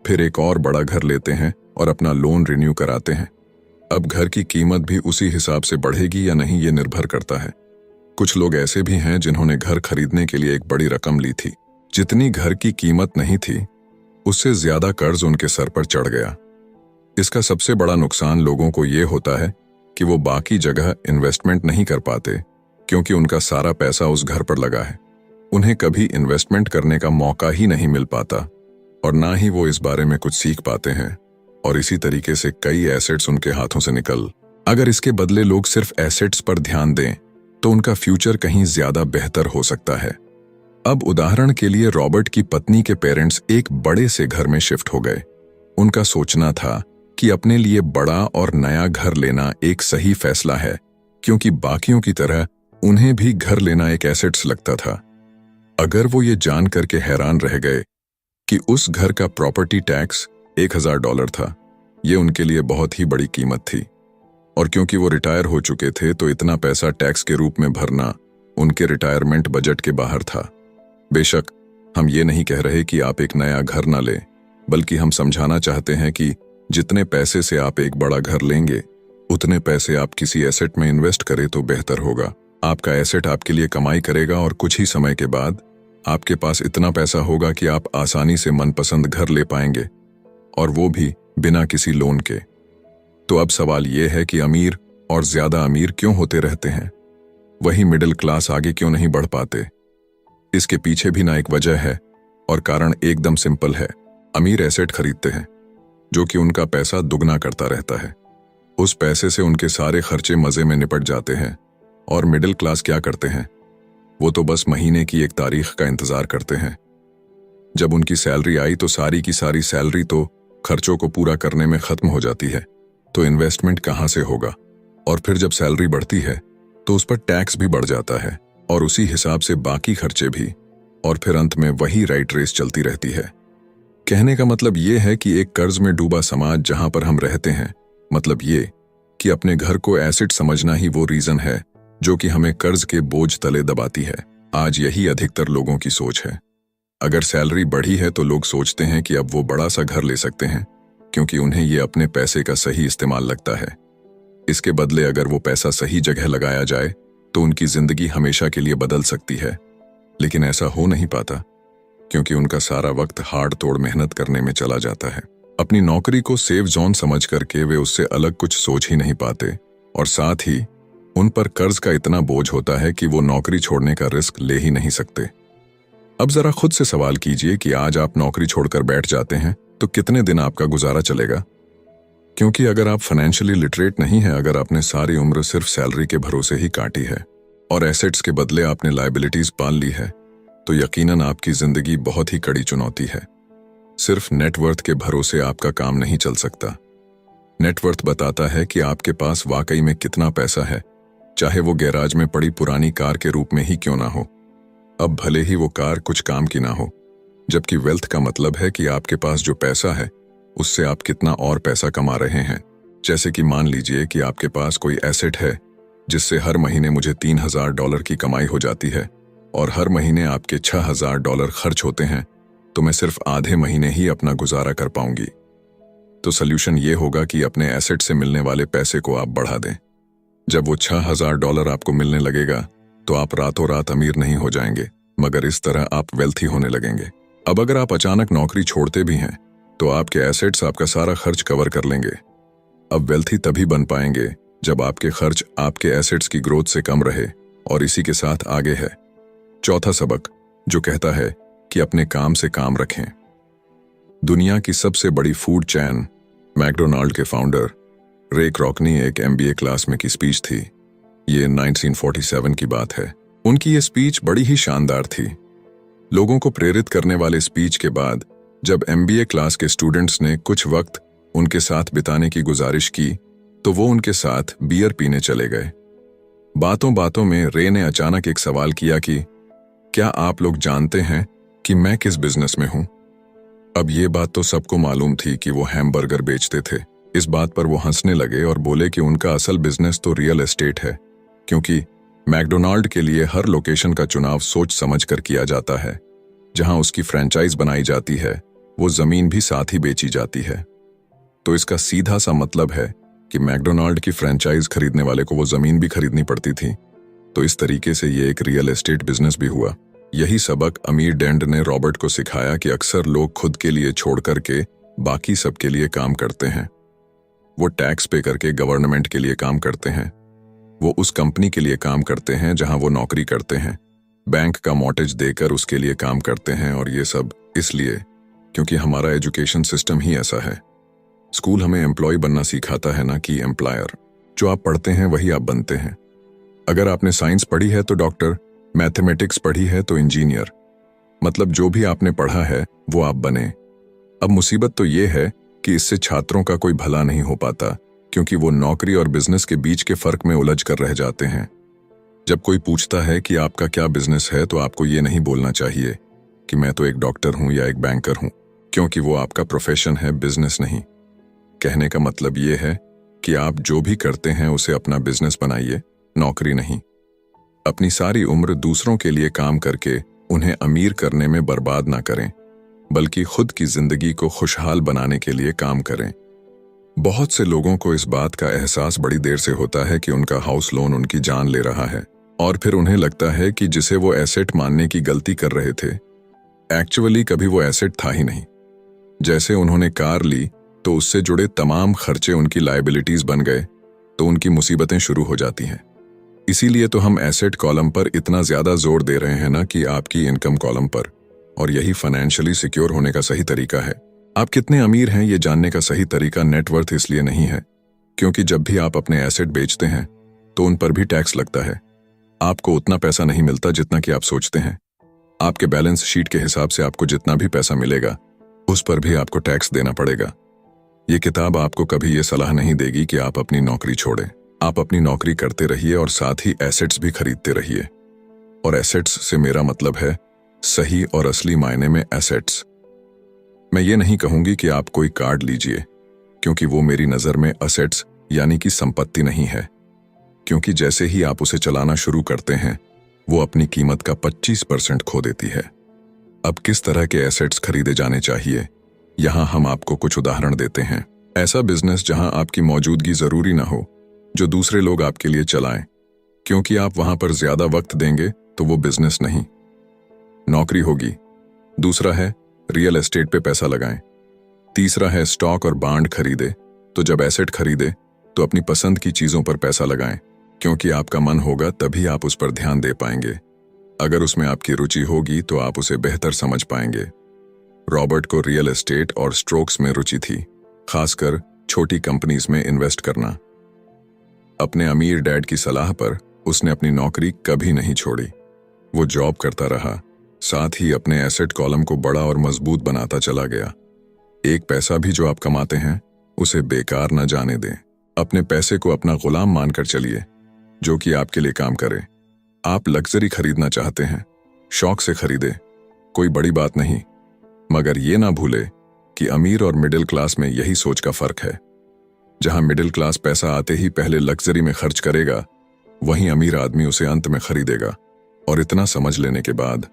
फिर एक और बड़ा घर लेते हैं और अपना लोन रिन्यू कराते हैं। अब घर की कीमत भी उसी हिसाब से बढ़ेगी या नहीं, ये निर्भर करता है। कुछ लोग ऐसे भी हैं जिन्होंने घर खरीदने के लिए एक बड़ी रकम ली थी। जितनी घर की कीमत नहीं थी, उससे ज्यादा कर्ज उनके सर पर चढ़ गया। इसका सबसे बड़ा नुकसान लोगों को ये होता है कि वो बाकी जगह इन्वेस्टमेंट नहीं कर पाते, क्योंकि उनका सारा पैसा उस घर पर लगा है। उन्हें कभी इन्वेस्टमेंट करने का मौका ही नहीं मिल पाता और ना ही वो इस बारे में कुछ सीख पाते हैं, और इसी तरीके से कई एसेट्स उनके हाथों से निकल। अगर इसके बदले लोग सिर्फ एसेट्स पर ध्यान दें तो उनका फ्यूचर कहीं ज्यादा बेहतर हो सकता है। अब उदाहरण के लिए रॉबर्ट की पत्नी के पेरेंट्स एक बड़े से घर में शिफ्ट हो गए। उनका सोचना था कि अपने लिए बड़ा और नया घर लेना एक सही फैसला है, क्योंकि बाकियों की तरह उन्हें भी घर लेना एक एसेट्स लगता था। अगर वो ये जान करके हैरान रह गए कि उस घर का प्रॉपर्टी टैक्स $1000 था, ये उनके लिए बहुत ही बड़ी कीमत थी, और क्योंकि वो रिटायर हो चुके थे तो इतना पैसा टैक्स के रूप में भरना उनके रिटायरमेंट बजट के बाहर था। बेशक हम ये नहीं कह रहे कि आप एक नया घर ना लें, बल्कि हम समझाना चाहते हैं कि जितने पैसे से आप एक बड़ा घर लेंगे, उतने पैसे आप किसी एसेट में इन्वेस्ट करें तो बेहतर होगा। आपका एसेट आपके लिए कमाई करेगा और कुछ ही समय के बाद आपके पास इतना पैसा होगा कि आप आसानी से मनपसंद घर ले पाएंगे, और वो भी बिना किसी लोन के। तो अब सवाल ये है कि अमीर और ज्यादा अमीर क्यों होते रहते हैं, वही मिडिल क्लास आगे क्यों नहीं बढ़ पाते? इसके पीछे भी ना एक वजह है, और कारण एकदम सिंपल है। अमीर एसेट खरीदते हैं जो कि उनका पैसा दुगना करता रहता है। उस पैसे से उनके सारे खर्चे मजे में निपट जाते हैं, और मिडिल क्लास क्या करते हैं? वो तो बस महीने की एक तारीख का इंतजार करते हैं। जब उनकी सैलरी आई तो सारी की सारी सैलरी तो खर्चों को पूरा करने में खत्म हो जाती है, तो इन्वेस्टमेंट कहाँ से होगा? और फिर जब सैलरी बढ़ती है तो उस पर टैक्स भी बढ़ जाता है। और उसी हिसाब से बाकी खर्चे भी, और फिर अंत में वही राइट रेस चलती रहती है। कहने का मतलब ये है कि एक कर्ज में डूबा समाज जहां पर हम रहते हैं, मतलब ये कि अपने घर को एसेट समझना ही वो रीजन है जो कि हमें कर्ज के बोझ तले दबाती है। आज यही अधिकतर लोगों की सोच है। अगर सैलरी बढ़ी है तो लोग सोचते हैं कि अब वो बड़ा सा घर ले सकते हैं, क्योंकि उन्हें ये अपने पैसे का सही इस्तेमाल लगता है। इसके बदले अगर वो पैसा सही जगह लगाया जाए तो उनकी जिंदगी हमेशा के लिए बदल सकती है। लेकिन ऐसा हो नहीं पाता, क्योंकि उनका सारा वक्त हाड़ तोड़ मेहनत करने में चला जाता है। अपनी नौकरी को सेफ जोन समझ करके वे उससे अलग कुछ सोच ही नहीं पाते, और साथ ही उन पर कर्ज का इतना बोझ होता है कि वो नौकरी छोड़ने का रिस्क ले ही नहीं सकते। अब जरा खुद से सवाल कीजिए कि आज आप नौकरी छोड़कर बैठ जाते हैं तो कितने दिन आपका गुजारा चलेगा? क्योंकि अगर आप फाइनेंशियली लिटरेट नहीं हैं, अगर आपने सारी उम्र सिर्फ सैलरी के भरोसे ही काटी है और एसेट्स के बदले आपने लायबिलिटीज पाल ली है, तो यकीनन आपकी जिंदगी बहुत ही कड़ी चुनौती है। सिर्फ नेटवर्थ के भरोसे आपका काम नहीं चल सकता। नेटवर्थ बताता है कि आपके पास वाकई में कितना पैसा है, चाहे वो गैराज में पड़ी पुरानी कार के रूप में ही क्यों ना हो। अब भले ही वो कार कुछ काम की ना हो, जबकि वेल्थ का मतलब है कि आपके पास जो पैसा है उससे आप कितना और पैसा कमा रहे हैं। जैसे कि मान लीजिए कि आपके पास कोई एसेट है जिससे हर महीने मुझे $3000 की कमाई हो जाती है और हर महीने आपके $6000 खर्च होते हैं, तो मैं सिर्फ आधे महीने ही अपना गुजारा कर पाऊंगी। तो सल्यूशन ये होगा कि अपने एसेट से मिलने वाले पैसे को आप बढ़ा दें। जब वो $6000 आपको मिलने लगेगा तो आप रातों रात अमीर नहीं हो जाएंगे, मगर इस तरह आप वेल्थी होने लगेंगे। अब अगर आप अचानक नौकरी छोड़ते भी हैं तो आपके एसेट्स आपका सारा खर्च कवर कर लेंगे। अब वेल्थी तभी बन पाएंगे जब आपके खर्च आपके एसेट्स की ग्रोथ से कम रहे, और इसी के साथ आगे है चौथा सबक, जो कहता है कि अपने काम से काम रखें। दुनिया की सबसे बड़ी फूड चैन मैकडोनाल्ड के फाउंडर रे क्रॉकनी एक MBA क्लास में की स्पीच थी। ये 1947 की बात है। उनकी ये स्पीच बड़ी ही शानदार थी। लोगों को प्रेरित करने वाले स्पीच के बाद जब MBA क्लास के स्टूडेंट्स ने कुछ वक्त उनके साथ बिताने की गुजारिश की तो वो उनके साथ बियर पीने चले गए। बातों बातों में रे ने अचानक एक सवाल किया कि क्या आप लोग जानते हैं कि मैं किस बिजनेस में हूं? अब ये बात तो सबको मालूम थी कि वो हैमबर्गर बेचते थे। इस बात पर वो हंसने लगे और बोले कि उनका असल बिजनेस तो रियल एस्टेट है, क्योंकि मैकडोनाल्ड के लिए हर लोकेशन का चुनाव सोच समझ कर किया जाता है। जहां उसकी फ्रेंचाइज बनाई जाती है वो जमीन भी साथ ही बेची जाती है। तो इसका सीधा सा मतलब है कि मैकडोनाल्ड की फ्रेंचाइज खरीदने वाले को वो जमीन भी खरीदनी पड़ती थी। तो इस तरीके से ये एक रियल एस्टेट बिजनेस भी हुआ। यही सबक अमीर डेंड ने रॉबर्ट को सिखाया कि अक्सर लोग खुद के लिए छोड़ करके बाकी सबके लिए काम करते हैं। वो टैक्स पे करके गवर्नमेंट के लिए काम करते हैं, वो उस कंपनी के लिए काम करते हैं जहां वो नौकरी करते हैं, बैंक का मॉर्टगेज देकर उसके लिए काम करते हैं। और ये सब इसलिए क्योंकि हमारा एजुकेशन सिस्टम ही ऐसा है। स्कूल हमें एम्प्लॉय बनना सिखाता है, ना कि एम्प्लॉयर। जो आप पढ़ते हैं वही आप बनते हैं। अगर आपने साइंस पढ़ी है तो डॉक्टर, मैथमेटिक्स पढ़ी है तो इंजीनियर, मतलब जो भी आपने पढ़ा है वो आप बने। अब मुसीबत तो ये है कि इससे छात्रों का कोई भला नहीं हो पाता, क्योंकि वो नौकरी और बिजनेस के बीच के फर्क में उलझ कर रह जाते हैं। जब कोई पूछता है कि आपका क्या बिजनेस है तो आपको ये नहीं बोलना चाहिए कि मैं तो एक डॉक्टर हूं या एक बैंकर हूं, क्योंकि वो आपका प्रोफेशन है, बिजनेस नहीं। कहने का मतलब ये है कि आप जो भी करते हैं उसे अपना बिजनेस बनाइए, नौकरी नहीं। अपनी सारी उम्र दूसरों के लिए काम करके उन्हें अमीर करने में बर्बाद ना करें, बल्कि खुद की जिंदगी को खुशहाल बनाने के लिए काम करें। बहुत से लोगों को इस बात का एहसास बड़ी देर से होता है कि उनका हाउस लोन उनकी जान ले रहा है, और फिर उन्हें लगता है कि जिसे वो एसेट मानने की गलती कर रहे थे, एक्चुअली कभी वो एसेट था ही नहीं। जैसे उन्होंने कार ली तो उससे जुड़े तमाम खर्चे उनकी लायबिलिटीज बन गए, तो उनकी मुसीबतें शुरू हो जाती हैं। इसीलिए तो हम एसेट कॉलम पर इतना ज्यादा जोर दे रहे हैं ना कि आपकी इनकम कॉलम पर, और यही फाइनेंशियली सिक्योर होने का सही तरीका है। आप कितने अमीर हैं ये जानने का सही तरीका नेटवर्थ इसलिए नहीं है क्योंकि जब भी आप अपने एसेट बेचते हैं तो उन पर भी टैक्स लगता है। आपको उतना पैसा नहीं मिलता जितना कि आप सोचते हैं। आपके बैलेंस शीट के हिसाब से आपको जितना भी पैसा मिलेगा उस पर भी आपको टैक्स देना पड़ेगा। ये किताब आपको कभी ये सलाह नहीं देगी कि आप अपनी नौकरी छोड़ें। आप अपनी नौकरी करते रहिए और साथ ही एसेट्स भी खरीदते रहिए। और एसेट्स से मेरा मतलब है सही और असली मायने में एसेट्स। मैं ये नहीं कहूंगी कि आप कोई कार्ड लीजिए, क्योंकि वो मेरी नज़र में असेट्स यानी कि संपत्ति नहीं है, क्योंकि जैसे ही आप उसे चलाना शुरू करते हैं वो अपनी कीमत का 25% खो देती है। अब किस तरह के एसेट्स खरीदे जाने चाहिए, यहां हम आपको कुछ उदाहरण देते हैं। ऐसा बिजनेस जहां आपकी मौजूदगी जरूरी ना हो, जो दूसरे लोग आपके लिए चलाएं, क्योंकि आप वहां पर ज्यादा वक्त देंगे तो वो बिजनेस नहीं, नौकरी होगी। दूसरा है रियल एस्टेट पे पैसा लगाएं। तीसरा है स्टॉक और बांड खरीदे। तो जब एसेट खरीदे तो अपनी पसंद की चीजों पर पैसा लगाएं, क्योंकि आपका मन होगा तभी आप उस पर ध्यान दे पाएंगे। अगर उसमें आपकी रुचि होगी तो आप उसे बेहतर समझ पाएंगे। रॉबर्ट को रियल एस्टेट और स्ट्रोक्स में रुचि थी, खासकर छोटी कंपनीज में इन्वेस्ट करना। अपने अमीर डैड की सलाह पर उसने अपनी नौकरी कभी नहीं छोड़ी। वो जॉब करता रहा, साथ ही अपने एसेट कॉलम को बड़ा और मजबूत बनाता चला गया। एक पैसा भी जो आप कमाते हैं उसे बेकार न जाने दें। अपने पैसे को अपना गुलाम मानकर चलिए, जो कि आपके लिए काम करे। आप लग्जरी खरीदना चाहते हैं, शौक से खरीदे, कोई बड़ी बात नहीं, मगर ये ना भूले कि अमीर और मिडिल क्लास में यही सोच का फर्क है। जहां मिडिल क्लास पैसा आते ही पहले लग्जरी में खर्च करेगा, वहीं अमीर आदमी उसे अंत में खरीदेगा। और इतना समझ लेने के बाद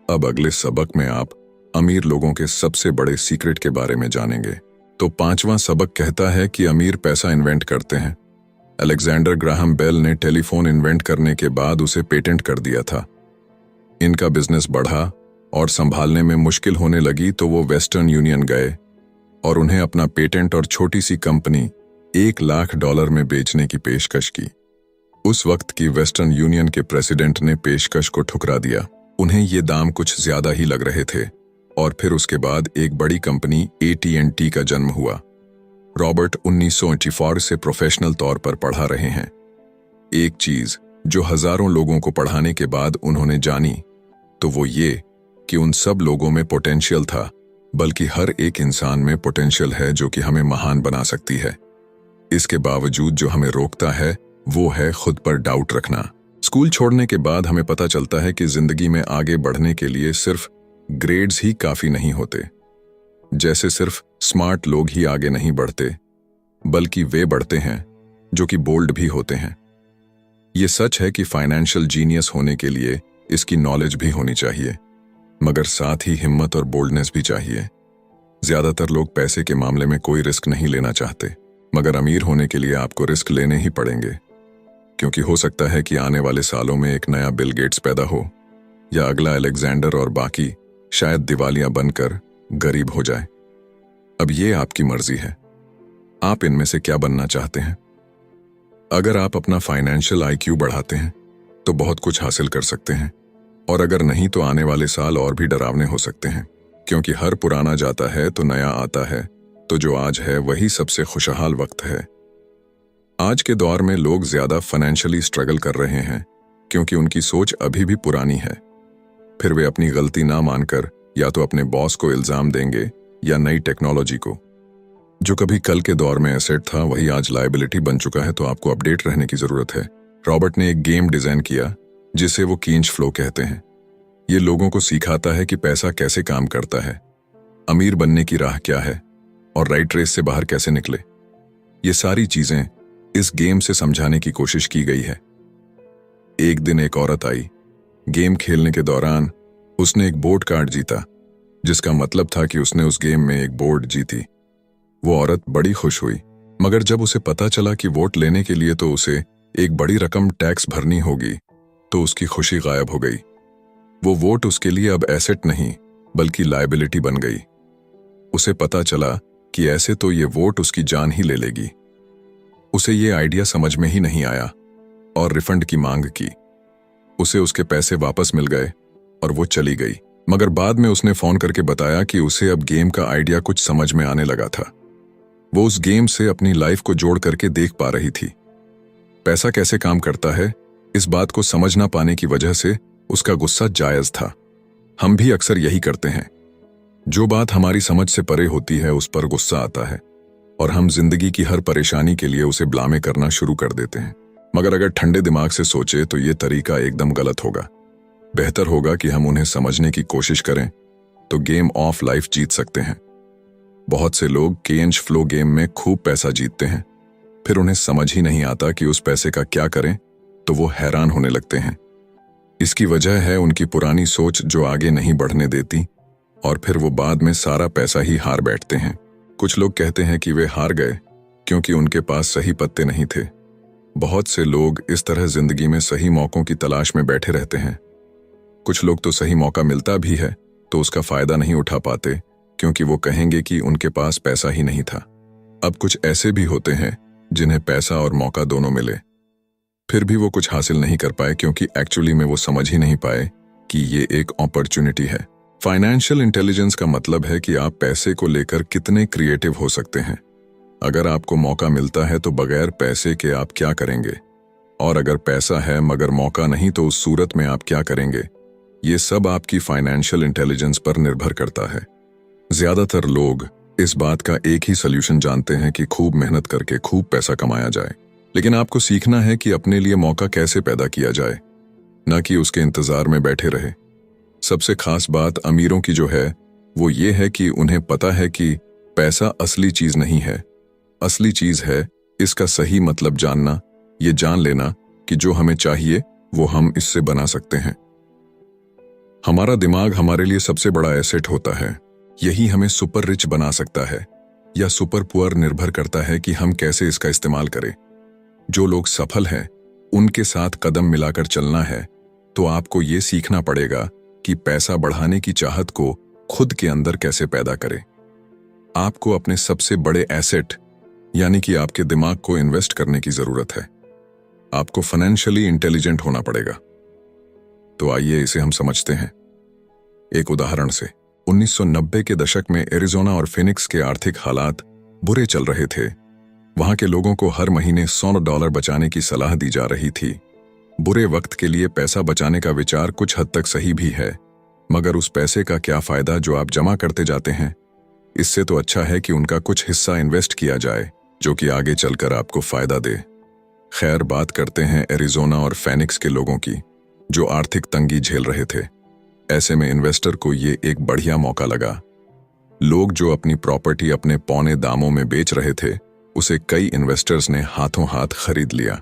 अब अगले सबक में आप अमीर लोगों के सबसे बड़े सीक्रेट के बारे में जानेंगे। तो 5वां सबक कहता है कि अमीर पैसा इन्वेंट करते हैं। अलेक्जेंडर ग्राहम बेल ने टेलीफोन इन्वेंट करने के बाद उसे पेटेंट कर दिया था। इनका बिजनेस बढ़ा और संभालने में मुश्किल होने लगी तो वो वेस्टर्न यूनियन गए और उन्हें अपना पेटेंट और छोटी सी कंपनी $1,00,000 में बेचने की पेशकश की। उस वक्त की वेस्टर्न यूनियन के प्रेसिडेंट ने पेशकश को ठुकरा दिया। उन्हें ये दाम कुछ ज्यादा ही लग रहे थे और फिर उसके बाद एक बड़ी कंपनी AT&T का जन्म हुआ। रॉबर्ट 1984 से प्रोफेशनल तौर पर पढ़ा रहे हैं। एक चीज जो हजारों लोगों को पढ़ाने के बाद उन्होंने जानी तो वो ये कि उन सब लोगों में पोटेंशियल था, बल्कि हर एक इंसान में पोटेंशियल है जो कि हमें महान बना सकती है। इसके बावजूद जो हमें रोकता है वो है खुद पर डाउट रखना। स्कूल छोड़ने के बाद हमें पता चलता है कि जिंदगी में आगे बढ़ने के लिए सिर्फ ग्रेड्स ही काफी नहीं होते। जैसे सिर्फ स्मार्ट लोग ही आगे नहीं बढ़ते, बल्कि वे बढ़ते हैं जो कि बोल्ड भी होते हैं। ये सच है कि फाइनेंशियल जीनियस होने के लिए इसकी नॉलेज भी होनी चाहिए, मगर साथ ही हिम्मत और बोल्डनेस भी चाहिए। ज्यादातर लोग पैसे के मामले में कोई रिस्क नहीं लेना चाहते, मगर अमीर होने के लिए आपको रिस्क लेने ही पड़ेंगे, क्योंकि हो सकता है कि आने वाले सालों में एक नया बिल गेट्स पैदा हो या अगला अलेक्जेंडर और बाकी शायद दिवालिया बनकर गरीब हो जाए। अब ये आपकी मर्जी है, आप इनमें से क्या बनना चाहते हैं। अगर आप अपना फाइनेंशियल IQ बढ़ाते हैं तो बहुत कुछ हासिल कर सकते हैं, और अगर नहीं तो आने वाले साल और भी डरावने हो सकते हैं, क्योंकि हर पुराना जाता है तो नया आता है। तो जो आज है वही सबसे खुशहाल वक्त है। आज के दौर में लोग ज्यादा फाइनेंशियली स्ट्रगल कर रहे हैं क्योंकि उनकी सोच अभी भी पुरानी है। फिर वे अपनी गलती ना मानकर या तो अपने बॉस को इल्जाम देंगे या नई टेक्नोलॉजी को। जो कभी कल के दौर में एसेट था वही आज लायबिलिटी बन चुका है, तो आपको अपडेट रहने की जरूरत है। रॉबर्ट ने एक गेम डिजाइन किया जिसे वो कींच फ्लो कहते हैं। ये लोगों को सिखाता है कि पैसा कैसे काम करता है, अमीर बनने की राह क्या है और राइट रेस से बाहर कैसे निकले। ये सारी चीजें इस गेम से समझाने की कोशिश की गई है। एक दिन एक औरत आई। गेम खेलने के दौरान उसने एक बोर्ड कार्ड जीता, जिसका मतलब था कि उसने उस गेम में एक बोर्ड जीती। वो औरत बड़ी खुश हुई, मगर जब उसे पता चला कि वोट लेने के लिए तो उसे एक बड़ी रकम टैक्स भरनी होगी, तो उसकी खुशी गायब हो गई। वो वोट उसके लिए अब एसेट नहीं बल्कि लायबिलिटी बन गई। उसे पता चला कि ऐसे तो ये वोट उसकी जान ही ले लेगी। उसे ये आइडिया समझ में ही नहीं आया और रिफंड की मांग की। उसे उसके पैसे वापस मिल गए और वो चली गई, मगर बाद में उसने फोन करके बताया कि उसे अब गेम का आइडिया कुछ समझ में आने लगा था। वो उस गेम से अपनी लाइफ को जोड़ करके देख पा रही थी। पैसा कैसे काम करता है, इस बात को समझ ना पाने की वजह से उसका गुस्सा जायज था। हम भी अक्सर यही करते हैं। जो बात हमारी समझ से परे होती है उस पर गुस्सा आता है और हम जिंदगी की हर परेशानी के लिए उसे ब्लामे करना शुरू कर देते हैं। मगर अगर ठंडे दिमाग से सोचे तो ये तरीका एकदम गलत होगा। बेहतर होगा कि हम उन्हें समझने की कोशिश करें, तो गेम ऑफ लाइफ जीत सकते हैं। बहुत से लोग कैश फ्लो गेम में खूब पैसा जीतते हैं, फिर उन्हें समझ ही नहीं आता कि उस पैसे का क्या करें, तो वो हैरान होने लगते हैं। इसकी वजह है उनकी पुरानी सोच जो आगे नहीं बढ़ने देती, और फिर वो बाद में सारा पैसा ही हार बैठते हैं। कुछ लोग कहते हैं कि वे हार गए क्योंकि उनके पास सही पत्ते नहीं थे। बहुत से लोग इस तरह जिंदगी में सही मौकों की तलाश में बैठे रहते हैं। कुछ लोग तो सही मौका मिलता भी है तो उसका फायदा नहीं उठा पाते क्योंकि वो कहेंगे कि उनके पास पैसा ही नहीं था। अब कुछ ऐसे भी होते हैं जिन्हें पैसा और मौका दोनों मिले, फिर भी वो कुछ हासिल नहीं कर पाए क्योंकि एक्चुअली में वो समझ ही नहीं पाए कि ये एक अपॉर्चुनिटी है। फाइनेंशियल इंटेलिजेंस का मतलब है कि आप पैसे को लेकर कितने क्रिएटिव हो सकते हैं। अगर आपको मौका मिलता है तो बगैर पैसे के आप क्या करेंगे, और अगर पैसा है मगर मौका नहीं तो उस सूरत में आप क्या करेंगे। ये सब आपकी फाइनेंशियल इंटेलिजेंस पर निर्भर करता है। ज्यादातर लोग इस बात का एक ही सॉल्यूशन जानते हैं कि खूब मेहनत करके खूब पैसा कमाया जाए, लेकिन आपको सीखना है कि अपने लिए मौका कैसे पैदा किया जाए, न कि उसके इंतजार में बैठे रहे। सबसे खास बात अमीरों की जो है वो ये है कि उन्हें पता है कि पैसा असली चीज नहीं है। असली चीज है इसका सही मतलब जानना, ये जान लेना कि जो हमें चाहिए वो हम इससे बना सकते हैं। हमारा दिमाग हमारे लिए सबसे बड़ा एसेट होता है। यही हमें सुपर रिच बना सकता है या सुपर पुअर, निर्भर करता है कि हम कैसे इसका इस्तेमाल करें। जो लोग सफल हैं उनके साथ कदम मिलाकर चलना है, तो आपको ये सीखना पड़ेगा कि पैसा बढ़ाने की चाहत को खुद के अंदर कैसे पैदा करें। आपको अपने सबसे बड़े एसेट यानी कि आपके दिमाग को इन्वेस्ट करने की जरूरत है। आपको फाइनेंशियली इंटेलिजेंट होना पड़ेगा। तो आइए इसे हम समझते हैं एक उदाहरण से। 1990 के दशक में एरिज़ोना और फिनिक्स के आर्थिक हालात बुरे चल रहे थे। वहां के लोगों को हर महीने $100 बचाने की सलाह दी जा रही थी। बुरे वक्त के लिए पैसा बचाने का विचार कुछ हद तक सही भी है, मगर उस पैसे का क्या फायदा जो आप जमा करते जाते हैं। इससे तो अच्छा है कि उनका कुछ हिस्सा इन्वेस्ट किया जाए जो कि आगे चलकर आपको फायदा दे। खैर, बात करते हैं एरिज़ोना और फिनिक्स के लोगों की जो आर्थिक तंगी झेल रहे थे। ऐसे में इन्वेस्टर को ये एक बढ़िया मौका लगा। लोग जो अपनी प्रॉपर्टी अपने पौने दामों में बेच रहे थे उसे कई इन्वेस्टर्स ने हाथों हाथ खरीद लिया।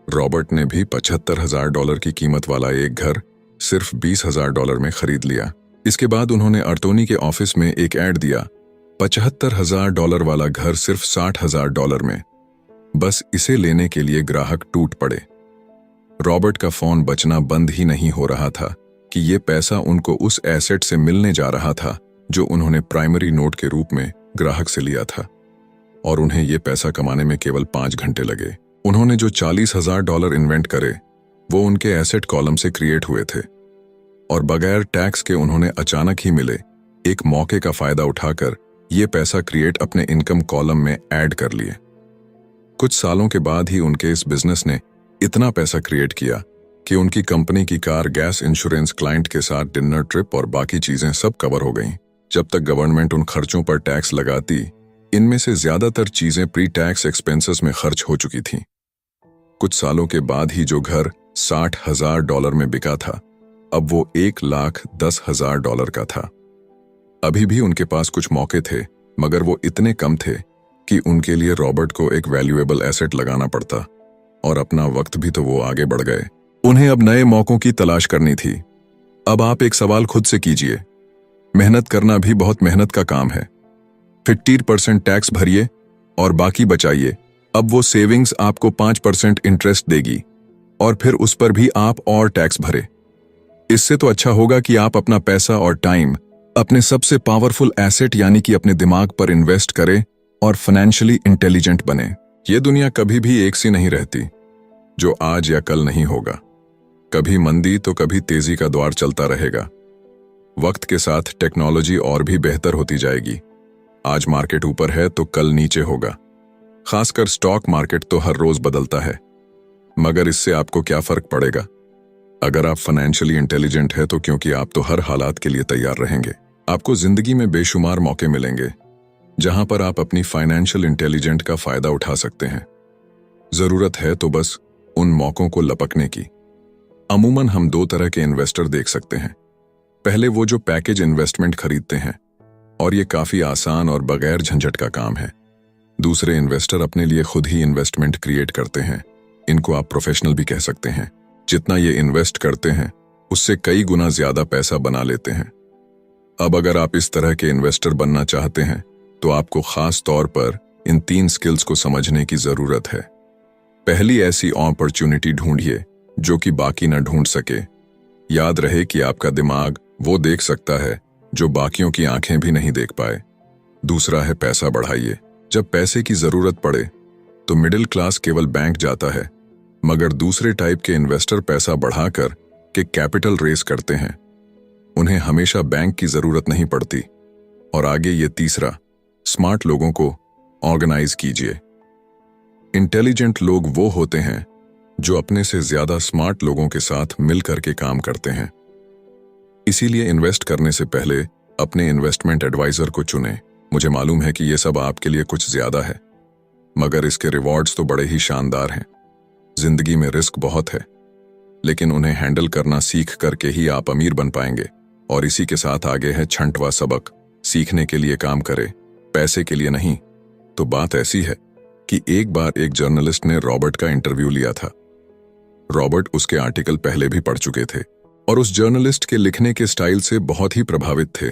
रॉबर्ट ने भी $75,000 की कीमत वाला एक घर सिर्फ $20,000 में खरीद लिया। इसके बाद उन्होंने अर्तोनी के ऑफिस में एक ऐड दिया, $75,000 वाला घर सिर्फ $60,000 में। बस इसे लेने के लिए ग्राहक टूट पड़े। रॉबर्ट का फोन बजना बंद ही नहीं हो रहा था कि ये पैसा उनको उस एसेट से मिलने जा रहा था जो उन्होंने प्राइमरी नोट के रूप में ग्राहक से लिया था, और उन्हें ये पैसा कमाने में केवल 5 घंटे लगे। उन्होंने जो $40,000 इन्वेंट करे वो उनके एसेट कॉलम से क्रिएट हुए थे, और बगैर टैक्स के उन्होंने अचानक ही मिले एक मौके का फायदा उठाकर ये पैसा क्रिएट अपने इनकम कॉलम में ऐड कर लिए। कुछ सालों के बाद ही उनके इस बिजनेस ने इतना पैसा क्रिएट किया कि उनकी कंपनी की कार, गैस, इंश्योरेंस, क्लाइंट के साथ डिनर ट्रिप और बाकी चीजें सब कवर हो गईं। जब तक गवर्नमेंट उन खर्चों पर टैक्स लगाती, इनमें से ज्यादातर चीजें प्री टैक्स एक्सपेंसेस में खर्च हो चुकी थीं। कुछ सालों के बाद ही जो घर $60,000 में बिका था अब वो $1,10,000 का था। अभी भी उनके पास कुछ मौके थे, मगर वो इतने कम थे कि उनके लिए रॉबर्ट को एक वैल्यूएबल एसेट लगाना पड़ता, और अपना वक्त भी तो वो आगे बढ़ गए। उन्हें अब नए मौकों की तलाश करनी थी। अब आप एक सवाल खुद से कीजिए, मेहनत करना भी बहुत मेहनत का काम है। 50% टैक्स भरिए और बाकी बचाइए। अब वो सेविंग्स आपको 5% इंटरेस्ट देगी, और फिर उस पर भी आप और टैक्स भरे। इससे तो अच्छा होगा कि आप अपना पैसा और टाइम अपने सबसे पावरफुल एसेट यानी कि अपने दिमाग पर इन्वेस्ट करें और फाइनेंशियली इंटेलिजेंट बने। ये दुनिया कभी भी एक सी नहीं रहती, जो आज या कल नहीं होगा। कभी मंदी तो कभी तेजी का दौर चलता रहेगा। वक्त के साथ टेक्नोलॉजी और भी बेहतर होती जाएगी। आज मार्केट ऊपर है तो कल नीचे होगा। खासकर स्टॉक मार्केट तो हर रोज बदलता है, मगर इससे आपको क्या फर्क पड़ेगा? अगर आप फाइनेंशियली इंटेलिजेंट है तो क्योंकि आप तो हर हालात के लिए तैयार रहेंगे। आपको जिंदगी में बेशुमार मौके मिलेंगे जहां पर आप अपनी फाइनेंशियल इंटेलिजेंट का फायदा उठा सकते हैं। जरूरत है तो बस उन मौकों को लपकने की। अमूमन हम दो तरह के इन्वेस्टर देख सकते हैं। पहले वो जो पैकेज इन्वेस्टमेंट खरीदते हैं, और ये काफी आसान और बगैर झंझट का काम है। दूसरे इन्वेस्टर अपने लिए खुद ही इन्वेस्टमेंट क्रिएट करते हैं। इनको आप प्रोफेशनल भी कह सकते हैं। जितना ये इन्वेस्ट करते हैं उससे कई गुना ज्यादा पैसा बना लेते हैं। अब अगर आप इस तरह के इन्वेस्टर बनना चाहते हैं तो आपको खास तौर पर इन 3 स्किल्स को समझने की जरूरत है। पहली, ऐसी अपॉर्चुनिटी ढूंढिए जो कि बाकी न ढूंढ सके। याद रहे कि आपका दिमाग वो देख सकता है जो बाकियों की आंखें भी नहीं देख पाए। दूसरा है, पैसा बढ़ाइए। जब पैसे की जरूरत पड़े तो मिडिल क्लास केवल बैंक जाता है, मगर दूसरे टाइप के इन्वेस्टर पैसा बढ़ाकर के कैपिटल रेस करते हैं। उन्हें हमेशा बैंक की जरूरत नहीं पड़ती। और आगे ये तीसरा, स्मार्ट लोगों को ऑर्गेनाइज कीजिए। इंटेलिजेंट लोग वो होते हैं जो अपने से ज्यादा स्मार्ट लोगों के साथ मिलकर के काम करते हैं। इसीलिए इन्वेस्ट करने से पहले अपने इन्वेस्टमेंट एडवाइजर को चुनें। मुझे मालूम है कि यह सब आपके लिए कुछ ज्यादा है, मगर इसके रिवॉर्ड्स तो बड़े ही शानदार हैं। जिंदगी में रिस्क बहुत है, लेकिन उन्हें हैंडल करना सीख करके ही आप अमीर बन पाएंगे। और इसी के साथ आगे है छंटवा सबक, सीखने के लिए काम करें, पैसे के लिए नहीं। तो बात ऐसी है कि एक बार एक जर्नलिस्ट ने रॉबर्ट का इंटरव्यू लिया था। रॉबर्ट उसके आर्टिकल पहले भी पढ़ चुके थे और उस जर्नलिस्ट के लिखने के स्टाइल से बहुत ही प्रभावित थे।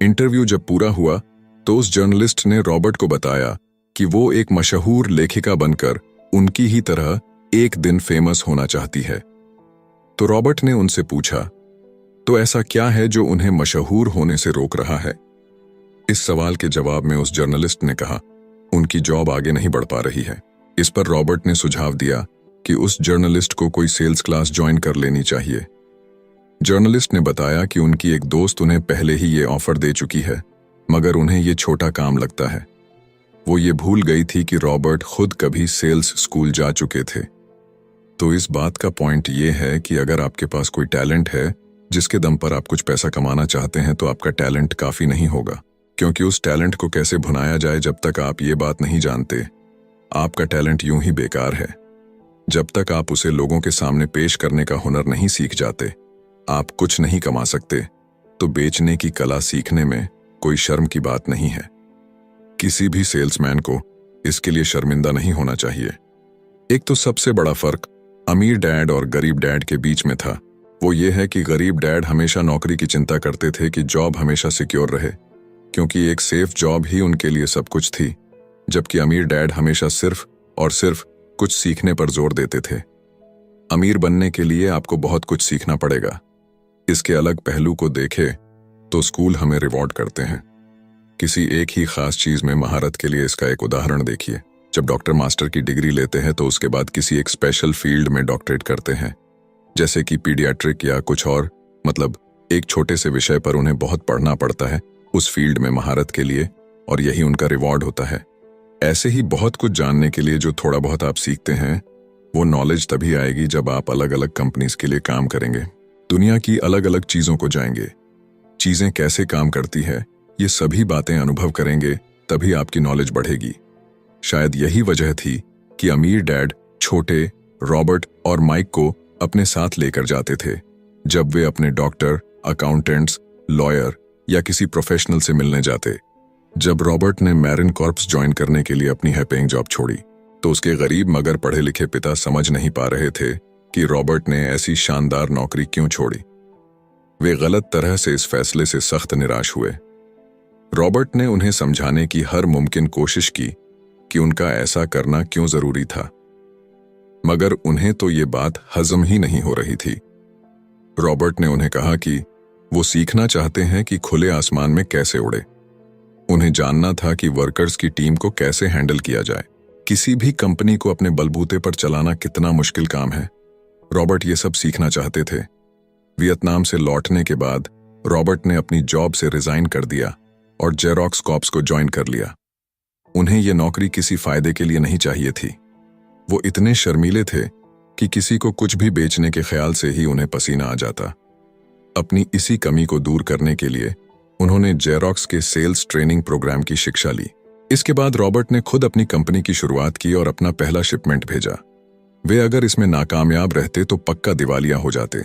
इंटरव्यू जब पूरा हुआ तो उस जर्नलिस्ट ने रॉबर्ट को बताया कि वो एक मशहूर लेखिका बनकर उनकी ही तरह एक दिन फेमस होना चाहती है। तो रॉबर्ट ने उनसे पूछा, तो ऐसा क्या है जो उन्हें मशहूर होने से रोक रहा है? इस सवाल के जवाब में उस जर्नलिस्ट ने कहा, उनकी जॉब आगे नहीं बढ़ पा रही है। इस पर रॉबर्ट ने सुझाव दिया कि उस जर्नलिस्ट को कोई सेल्स क्लास ज्वाइन कर लेनी चाहिए। जर्नलिस्ट ने बताया कि उनकी एक दोस्त उन्हें पहले ही ये ऑफर दे चुकी है, मगर उन्हें ये छोटा काम लगता है। वो ये भूल गई थी कि रॉबर्ट खुद कभी सेल्स स्कूल जा चुके थे। तो इस बात का पॉइंट ये है कि अगर आपके पास कोई टैलेंट है जिसके दम पर आप कुछ पैसा कमाना चाहते हैं, तो आपका टैलेंट काफी नहीं होगा, क्योंकि उस टैलेंट को कैसे भुनाया जाए जब तक आप ये बात नहीं जानते, आपका टैलेंट यूं ही बेकार है। जब तक आप उसे लोगों के सामने पेश करने का हुनर नहीं सीख जाते, आप कुछ नहीं कमा सकते। तो बेचने की कला सीखने में कोई शर्म की बात नहीं है। किसी भी सेल्समैन को इसके लिए शर्मिंदा नहीं होना चाहिए। एक तो सबसे बड़ा फर्क अमीर डैड और गरीब डैड के बीच में था, वो ये है कि गरीब डैड हमेशा नौकरी की चिंता करते थे कि जॉब हमेशा सिक्योर रहे, क्योंकि एक सेफ जॉब ही उनके लिए सब कुछ थी। जबकि अमीर डैड हमेशा सिर्फ और सिर्फ कुछ सीखने पर जोर देते थे। अमीर बनने के लिए आपको बहुत कुछ सीखना पड़ेगा। इसके अलग पहलू को देखें तो स्कूल हमें रिवॉर्ड करते हैं किसी एक ही खास चीज में महारत के लिए। इसका एक उदाहरण देखिए, जब डॉक्टर मास्टर की डिग्री लेते हैं तो उसके बाद किसी एक स्पेशल फील्ड में डॉक्टरेट करते हैं, जैसे कि पीडियाट्रिक या कुछ और, मतलब एक छोटे से विषय पर उन्हें बहुत पढ़ना पड़ता है उस फील्ड में महारत के लिए, और यही उनका रिवॉर्ड होता है। ऐसे ही बहुत कुछ जानने के लिए जो थोड़ा बहुत आप सीखते हैं, वो नॉलेज तभी आएगी जब आप अलग अलग कंपनीज के लिए काम करेंगे, दुनिया की अलग अलग चीजों को जाएंगे, चीजें कैसे काम करती है, ये सभी बातें अनुभव करेंगे, तभी आपकी नॉलेज बढ़ेगी। शायद यही वजह थी कि अमीर डैड छोटे रॉबर्ट और माइक को अपने साथ लेकर जाते थे जब वे अपने डॉक्टर, अकाउंटेंट्स, लॉयर या किसी प्रोफेशनल से मिलने जाते। जब रॉबर्ट ने मैरिन कॉर्प्स ज्वाइन करने के लिए अपनी हाई पेइंग जॉब छोड़ी, तो उसके गरीब मगर पढ़े लिखे पिता समझ नहीं पा रहे थे कि रॉबर्ट ने ऐसी शानदार नौकरी क्यों छोड़ी। वे गलत तरह से इस फैसले से सख्त निराश हुए। रॉबर्ट ने उन्हें समझाने की हर मुमकिन कोशिश की कि उनका ऐसा करना क्यों जरूरी था, मगर उन्हें तो ये बात हजम ही नहीं हो रही थी। रॉबर्ट ने उन्हें कहा कि वो सीखना चाहते हैं कि खुले आसमान में कैसे उड़े। उन्हें जानना था कि वर्कर्स की टीम को कैसे हैंडल किया जाए। किसी भी कंपनी को अपने बलबूते पर चलाना कितना मुश्किल काम है। रॉबर्ट ये सब सीखना चाहते थे। वियतनाम से लौटने के बाद रॉबर्ट ने अपनी जॉब से रिजाइन कर दिया और जेरोक्स कॉर्प्स को ज्वाइन कर लिया। उन्हें यह नौकरी किसी फायदे के लिए नहीं चाहिए थी। वो इतने शर्मीले थे कि किसी को कुछ भी बेचने के ख्याल से ही उन्हें पसीना आ जाता। अपनी इसी कमी को दूर करने के लिए उन्होंने जेरोक्स के सेल्स ट्रेनिंग प्रोग्राम की शिक्षा ली। इसके बाद रॉबर्ट ने खुद अपनी कंपनी की शुरुआत की और अपना पहला शिपमेंट भेजा। वे अगर इसमें नाकामयाब रहते तो पक्का दिवालिया हो जाते,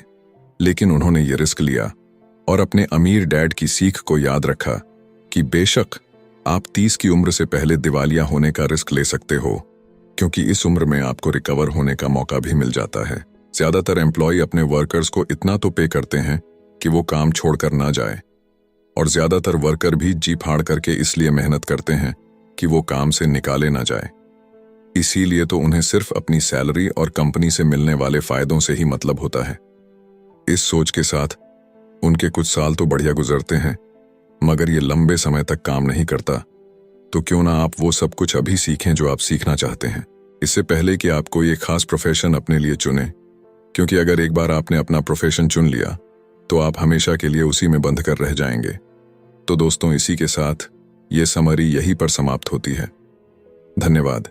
लेकिन उन्होंने ये रिस्क लिया और अपने अमीर डैड की सीख को याद रखा कि बेशक आप 30 की उम्र से पहले दिवालिया होने का रिस्क ले सकते हो, क्योंकि इस उम्र में आपको रिकवर होने का मौका भी मिल जाता है। ज्यादातर एम्प्लॉय अपने वर्कर्स को इतना तो पे करते हैं कि वो काम छोड़कर ना जाए, और ज्यादातर वर्कर भी जी फाड़ करके इसलिए मेहनत करते हैं कि वो काम से निकाले ना जाए। इसीलिए तो उन्हें सिर्फ अपनी सैलरी और कंपनी से मिलने वाले फायदों से ही मतलब होता है। इस सोच के साथ उनके कुछ साल तो बढ़िया गुजरते हैं, मगर ये लंबे समय तक काम नहीं करता। तो क्यों ना आप वो सब कुछ अभी सीखें जो आप सीखना चाहते हैं, इससे पहले कि आप कोई एक खास प्रोफेशन अपने लिए चुनें, क्योंकि अगर एक बार आपने अपना प्रोफेशन चुन लिया तो आप हमेशा के लिए उसी में बंध कर रह जाएंगे। तो दोस्तों, इसी के साथ ये समरी यहीं पर समाप्त होती है। धन्यवाद।